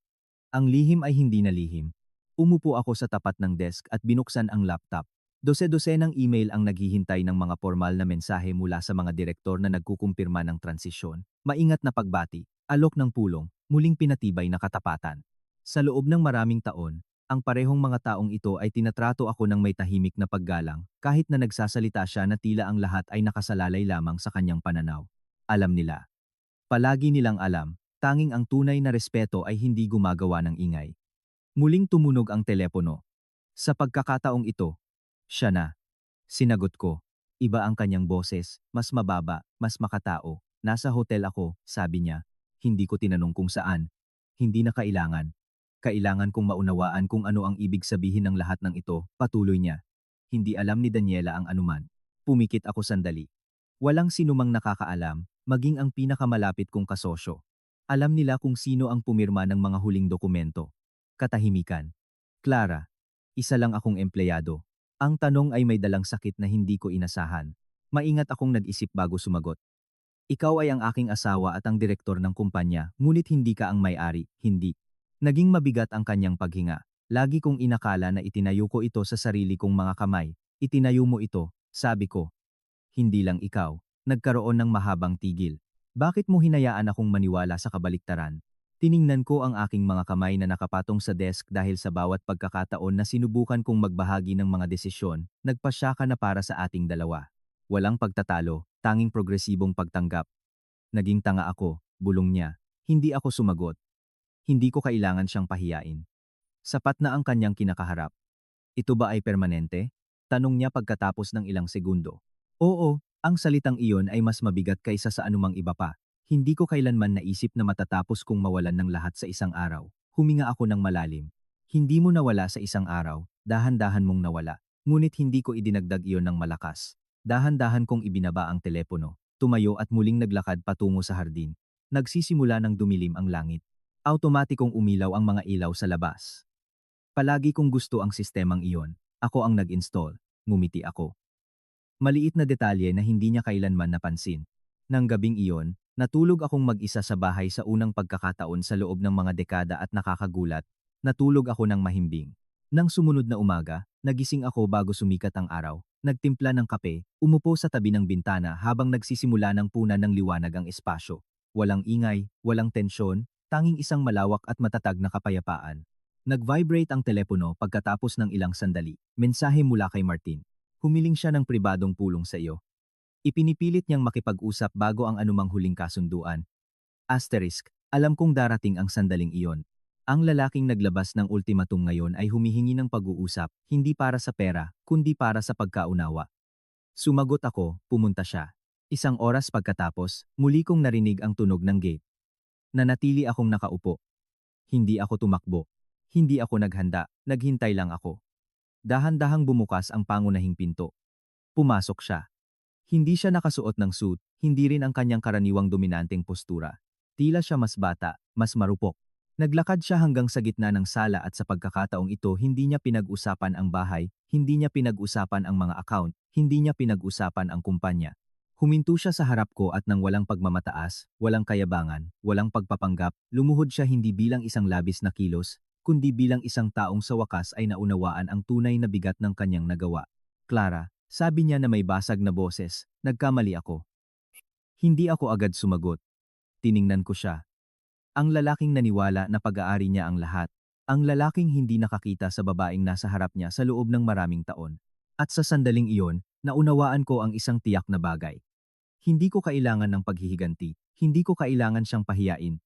Ang lihim ay hindi na lihim. Umupo ako sa tapat ng desk at binuksan ang laptop. Dose-dosenang email ang naghihintay ng mga formal na mensahe mula sa mga direktor na nagkukumpirma ng transisyon, maingat na pagbati, alok ng pulong, muling pinatibay na katapatan. Sa loob ng maraming taon, ang parehong mga taong ito ay tinatrato ako ng may tahimik na paggalang, kahit na nagsasalita siya na tila ang lahat ay nakasalalay lamang sa kanyang pananaw. Alam nila. Palagi nilang alam, tanging ang tunay na respeto ay hindi gumagawa ng ingay. Muling tumunog ang telepono. Sa pagkakataong ito, siya na. Sinagot ko. Iba ang kanyang boses, mas mababa, mas makatao. Nasa hotel ako, sabi niya. Hindi ko tinanong kung saan. Hindi na kailangan. Kailangan kong maunawaan kung ano ang ibig sabihin ng lahat ng ito, patuloy niya. Hindi alam ni Daniela ang anuman. Pumikit ako sandali. Walang sinumang nakakaalam, maging ang pinakamalapit kong kasosyo. Alam nila kung sino ang pumirma ng mga huling dokumento. Katahimikan. Clara. Isa lang akong empleyado. Ang tanong ay may dalang sakit na hindi ko inasahan. Maingat akong nag-isip bago sumagot. Ikaw ay ang aking asawa at ang direktor ng kumpanya, ngunit hindi ka ang may-ari, hindi. Naging mabigat ang kanyang paghinga. Lagi kong inakala na itinayo ko ito sa sarili kong mga kamay. Itinayo mo ito, sabi ko. Hindi lang ikaw. Nagkaroon ng mahabang tigil. Bakit mo hinayaan akong maniwala sa kabaliktaran? Tiningnan ko ang aking mga kamay na nakapatong sa desk dahil sa bawat pagkakataon na sinubukan kong magbahagi ng mga desisyon, nagpasya ka na para sa ating dalawa. Walang pagtatalo, tanging progresibong pagtanggap. Naging tanga ako, bulong niya. Hindi ako sumagot. Hindi ko kailangan siyang pahiyain. Sapat na ang kanyang kinakaharap. Ito ba ay permanente? Tanong niya pagkatapos ng ilang segundo. Oo, ang salitang iyon ay mas mabigat kaysa sa anumang iba pa. Hindi ko kailanman naisip na matatapos kong mawalan ng lahat sa isang araw. Huminga ako ng malalim. Hindi mo nawala sa isang araw, dahan-dahan mong nawala. Ngunit hindi ko idinagdag iyon ng malakas. Dahan-dahan kong ibinaba ang telepono. Tumayo at muling naglakad patungo sa hardin. Nagsisimula ng dumilim ang langit. Automatikong umilaw ang mga ilaw sa labas. Palagi kong gusto ang sistemang iyon. Ako ang nag-install. Ngumiti ako. Maliit na detalye na hindi niya kailanman napansin. Nang gabing iyon, natulog akong mag-isa sa bahay sa unang pagkakataon sa loob ng mga dekada at nakakagulat, natulog ako ng mahimbing. Nang sumunod na umaga, nagising ako bago sumikat ang araw, nagtimpla ng kape, umupo sa tabi ng bintana habang nagsisimula ng punan ng liwanag ang espasyo. Walang ingay, walang tensyon, tanging isang malawak at matatag na kapayapaan. Nag-vibrate ang telepono pagkatapos ng ilang sandali. Mensahe mula kay Martin. Humiling siya ng pribadong pulong sa iyo. Ipinipilit niyang makipag-usap bago ang anumang huling kasunduan. Asterisk, alam kong darating ang sandaling iyon. Ang lalaking naglabas ng ultimatum ngayon ay humihingi ng pag-uusap, hindi para sa pera, kundi para sa pagkaunawa. Sumagot ako, pumunta siya. Isang oras pagkatapos, muli kong narinig ang tunog ng gate. Nanatili akong nakaupo. Hindi ako tumakbo. Hindi ako naghanda, naghintay lang ako. Dahan-dahang bumukas ang pangunahing pinto. Pumasok siya. Hindi siya nakasuot ng suit, hindi rin ang kanyang karaniwang dominanteng postura. Tila siya mas bata, mas marupok. Naglakad siya hanggang sa gitna ng sala at sa pagkakataong ito hindi niya pinag-usapan ang bahay, hindi niya pinag-usapan ang mga account, hindi niya pinag-usapan ang kumpanya. Huminto siya sa harap ko at nang walang pagmamataas, walang kayabangan, walang pagpapanggap, lumuhod siya hindi bilang isang labis na kilos, kundi bilang isang taong sa wakas ay naunawaan ang tunay na bigat ng kanyang nagawa. Clara, sabi niya na may basag na boses, nagkamali ako. Hindi ako agad sumagot. Tiningnan ko siya. Ang lalaking naniwala na pag-aari niya ang lahat. Ang lalaking hindi nakakita sa babaeng nasa harap niya sa loob ng maraming taon. At sa sandaling iyon, naunawaan ko ang isang tiyak na bagay. Hindi ko kailangan ng paghihiganti, hindi ko kailangan siyang pahiyain.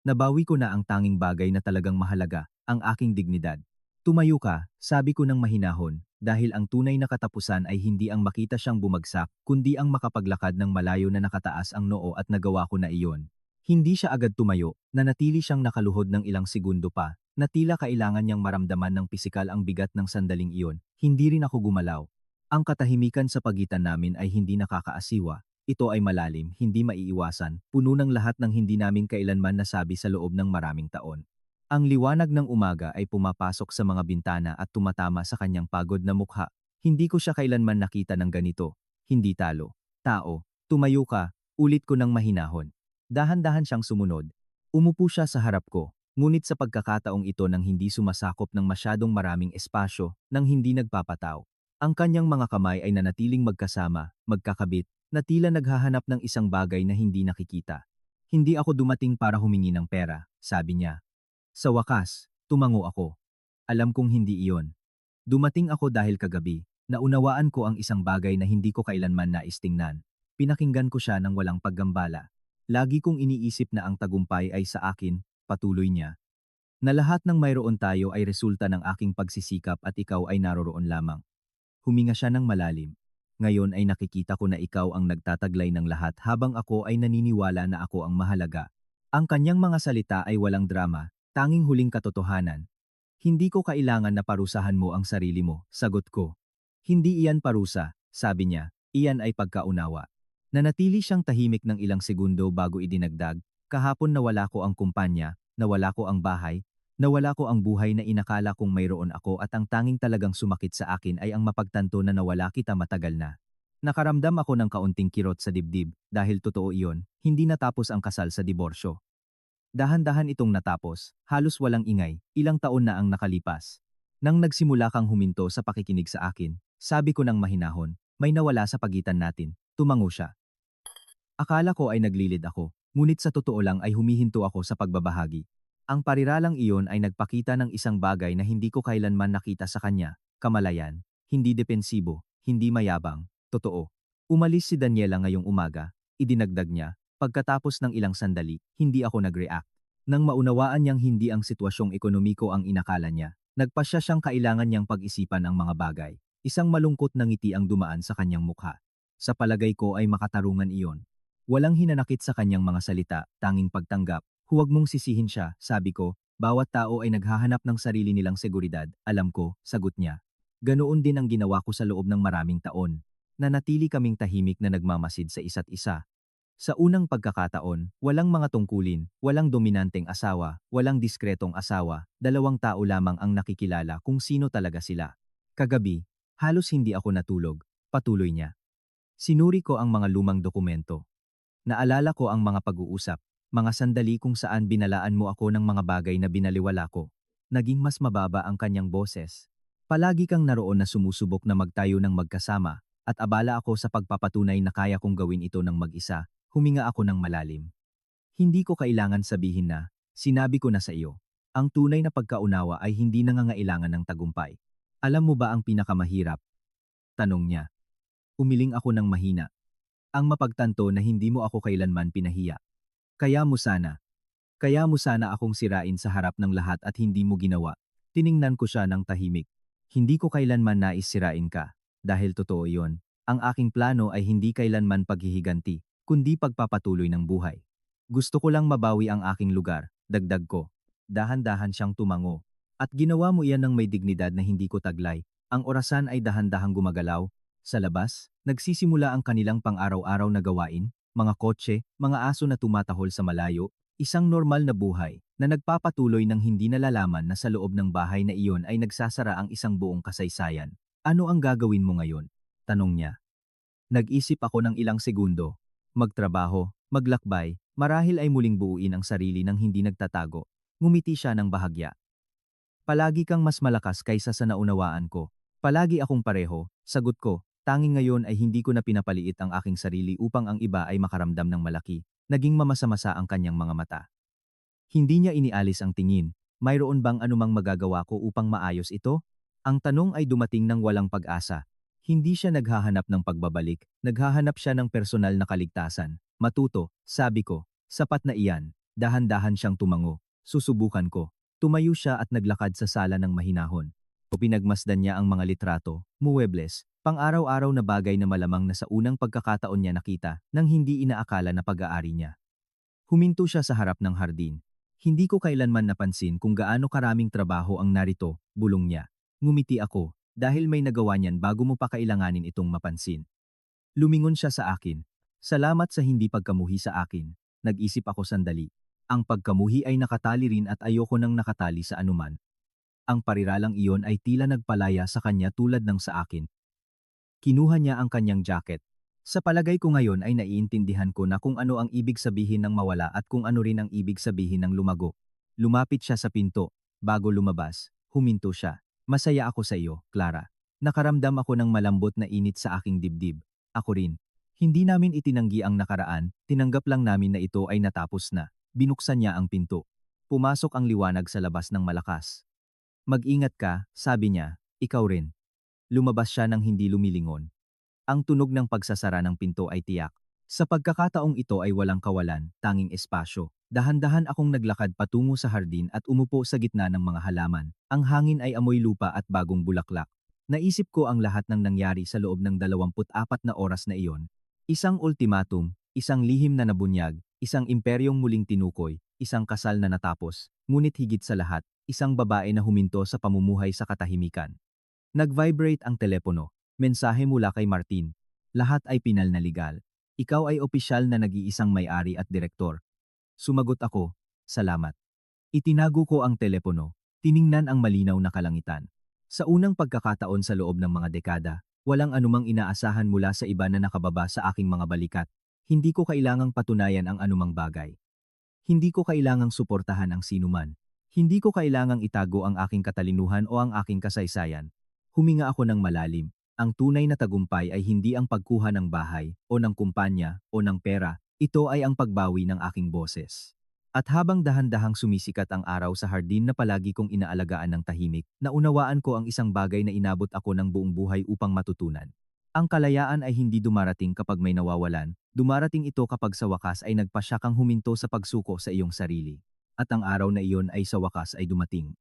Nabawi ko na ang tanging bagay na talagang mahalaga, ang aking dignidad. Tumayo ka, sabi ko ng mahinahon, dahil ang tunay na katapusan ay hindi ang makita siyang bumagsak, kundi ang makapaglakad ng malayo na nakataas ang noo at nagawa ko na iyon. Hindi siya agad tumayo, nanatili siyang nakaluhod ng ilang segundo pa, na tila kailangan niyang maramdaman ng pisikal ang bigat ng sandaling iyon, hindi rin ako gumalaw. Ang katahimikan sa pagitan namin ay hindi nakakaasiwa. Ito ay malalim, hindi maiiwasan, puno ng lahat ng hindi namin kailanman nasabi sa loob ng maraming taon. Ang liwanag ng umaga ay pumapasok sa mga bintana at tumatama sa kanyang pagod na mukha. Hindi ko siya kailanman nakita ng ganito. Hindi talo. Tao, tumayo ka, ulit ko ng mahinahon. Dahan-dahan siyang sumunod. Umupo siya sa harap ko, ngunit sa pagkakataong ito nang hindi sumasakop ng masyadong maraming espasyo, nang hindi nagpapataw. Ang kanyang mga kamay ay nanatiling magkasama, magkakabit, na tila naghahanap ng isang bagay na hindi nakikita. Hindi ako dumating para humingi ng pera, sabi niya. Sa wakas, tumango ako. Alam kong hindi iyon. Dumating ako dahil kagabi, naunawaan ko ang isang bagay na hindi ko kailanman nais tingnan. Pinakinggan ko siya ng walang paggambala. Lagi kong iniisip na ang tagumpay ay sa akin, patuloy niya. Na lahat ng mayroon tayo ay resulta ng aking pagsisikap at ikaw ay naroroon lamang. Huminga siya ng malalim. Ngayon ay nakikita ko na ikaw ang nagtataglay ng lahat habang ako ay naniniwala na ako ang mahalaga. Ang kanyang mga salita ay walang drama, tanging huling katotohanan. Hindi ko kailangan na parusahan mo ang sarili mo, sagot ko. Hindi iyan parusa, sabi niya, iyan ay pagkaunawa. Nanatili siyang tahimik ng ilang segundo bago idinagdag, kahapon nawala ko ang kumpanya, nawala ko ang bahay, nawala ko ang buhay na inakala kong mayroon ako at ang tanging talagang sumakit sa akin ay ang mapagtanto na nawala kita matagal na. Nakaramdam ako ng kaunting kirot sa dibdib dahil totoo iyon, hindi natapos ang kasal sa diborsyo. Dahan-dahan itong natapos, halos walang ingay, ilang taon na ang nakalipas. Nang nagsimula kang huminto sa pakikinig sa akin, sabi ko ng mahinahon, may nawala sa pagitan natin, tumango siya. Akala ko ay naglilid ako, ngunit sa totoo lang ay humihinto ako sa pagbabahagi. Ang pariralang iyon ay nagpakita ng isang bagay na hindi ko kailanman nakita sa kanya, kamalayan, hindi depensibo, hindi mayabang, totoo. Umalis si Daniela ngayong umaga, idinagdag niya, pagkatapos ng ilang sandali, hindi ako nag-react. Nang maunawaan niyang hindi ang sitwasyong ekonomiko ang inakala niya, Nagpasya siyang kailangan niyang pag-isipan ang mga bagay. Isang malungkot na ngiti ang dumaan sa kanyang mukha. Sa palagay ko ay makatarungan iyon. Walang hinanakit sa kanyang mga salita, tanging pagtanggap. Huwag mong sisihin siya, sabi ko. Bawat tao ay naghahanap ng sarili nilang seguridad, alam ko, sagot niya. Ganoon din ang ginawa ko sa loob ng maraming taon. Nanatili kaming tahimik na nagmamasid sa isa't isa. Sa unang pagkakataon, walang mga tungkulin, walang dominanteng asawa, walang diskretong asawa, dalawang tao lamang ang nakikilala kung sino talaga sila. Kagabi, halos hindi ako natulog, patuloy niya. Sinuri ko ang mga lumang dokumento. Naalala ko ang mga pag-uusap, mga sandali kung saan binalaan mo ako ng mga bagay na binaliwala ko. Naging mas mababa ang kanyang boses. Palagi kang naroon na sumusubok na magtayo ng magkasama, at abala ako sa pagpapatunay na kaya kong gawin ito ng mag-isa. Huminga ako ng malalim. Hindi ko kailangan sabihin na, sinabi ko na sa iyo. Ang tunay na pagkaunawa ay hindi nangangailangan ng tagumpay. Alam mo ba ang pinakamahirap? Tanong niya. Umiling ako ng mahina. Ang mapagtanto na hindi mo ako kailanman pinahiya. Kaya mo sana. Kaya mo sana akong sirain sa harap ng lahat at hindi mo ginawa. Tiningnan ko siya ng tahimik. Hindi ko kailanman nais sirain ka. Dahil totoo iyon. Ang aking plano ay hindi kailanman paghihiganti, kundi pagpapatuloy ng buhay. Gusto ko lang mabawi ang aking lugar, dagdag ko. Dahan-dahan siyang tumango. At ginawa mo iyan ng may dignidad na hindi ko taglay. Ang orasan ay dahan-dahang gumagalaw. Sa labas, nagsisimula ang kanilang pang-araw-araw na gawain, mga kotse, mga aso na tumatahol sa malayo, isang normal na buhay na nagpapatuloy ng hindi nalalaman na sa loob ng bahay na iyon ay nagsasara ang isang buong kasaysayan. Ano ang gagawin mo ngayon? Tanong niya. Nag-isip ako ng ilang segundo. Magtrabaho, maglakbay, marahil ay muling buuin ang sarili ng hindi nagtatago. Ngumiti siya ng bahagya. Palagi kang mas malakas kaysa sa naunawaan ko. Palagi akong pareho, sagot ko. Tanging ngayon ay hindi ko na pinapaliit ang aking sarili upang ang iba ay makaramdam ng malaki. Naging mamasa-masa ang kanyang mga mata. Hindi niya inialis ang tingin. Mayroon bang anumang magagawa ko upang maayos ito? Ang tanong ay dumating ng walang pag-asa. Hindi siya naghahanap ng pagbabalik, naghahanap siya ng personal na kaligtasan. Matuto, sabi ko, sapat na iyan. Dahan-dahan siyang tumango. Susubukan ko. Tumayo siya at naglakad sa sala ng mahinahon. Pinagmasdan niya ang mga litrato, muebles, pang-araw-araw na bagay na malamang na sa unang pagkakataon niya nakita nang hindi inaakala na pag-aari niya. Huminto siya sa harap ng hardin. Hindi ko kailanman napansin kung gaano karaming trabaho ang narito, bulong niya. Ngumiti ako, dahil may nagawa niyan bago mo pa kailanganin itong mapansin. Lumingon siya sa akin. Salamat sa hindi pagkamuhi sa akin. Nag-isip ako sandali. Ang pagkamuhi ay nakatali rin at ayoko nang nakatali sa anuman. Ang pariralang iyon ay tila nagpalaya sa kanya tulad ng sa akin. Kinuha niya ang kanyang jacket. Sa palagay ko ngayon ay naiintindihan ko na kung ano ang ibig sabihin ng mawala at kung ano rin ang ibig sabihin ng lumago. Lumapit siya sa pinto. Bago lumabas, huminto siya. Masaya ako sa iyo, Clara. Nakaramdam ako ng malambot na init sa aking dibdib. Ako rin. Hindi namin itinanggi ang nakaraan, tinanggap lang namin na ito ay natapos na. Binuksan niya ang pinto. Pumasok ang liwanag sa labas ng malakas. Mag-ingat ka, sabi niya, ikaw rin. Lumabas siya nang hindi lumilingon. Ang tunog ng pagsasara ng pinto ay tiyak. Sa pagkakataong ito ay walang kawalan, tanging espasyo. Dahan-dahan akong naglakad patungo sa hardin at umupo sa gitna ng mga halaman. Ang hangin ay amoy lupa at bagong bulaklak. Naisip ko ang lahat ng nangyari sa loob ng 24 na oras na iyon. Isang ultimatum, isang lihim na nabunyag, isang imperyong muling tinukoy, isang kasal na natapos, ngunit higit sa lahat, isang babae na huminto sa pamumuhay sa katahimikan. Nag-vibrate ang telepono. Mensahe mula kay Martin. Lahat ay pinal na legal. Ikaw ay opisyal na nag-iisang may-ari at direktor. Sumagot ako, salamat. Itinago ko ang telepono. Tiningnan ang malinaw na kalangitan. Sa unang pagkakataon sa loob ng mga dekada, walang anumang inaasahan mula sa iba na nakababa sa aking mga balikat. Hindi ko kailangang patunayan ang anumang bagay. Hindi ko kailangang suportahan ang sinuman. Hindi ko kailangang itago ang aking katalinuhan o ang aking kasaysayan. Huminga ako ng malalim. Ang tunay na tagumpay ay hindi ang pagkuha ng bahay, o ng kumpanya, o ng pera. Ito ay ang pagbawi ng aking boses. At habang dahan-dahang sumisikat ang araw sa hardin na palagi kong inaalagaan ng tahimik, naunawaan ko ang isang bagay na inabot ako ng buong buhay upang matutunan. Ang kalayaan ay hindi dumarating kapag may nawawalan, dumarating ito kapag sa wakas ay nagpasya kang huminto sa pagsuko sa iyong sarili. At ang araw na iyon ay sa wakas ay dumating.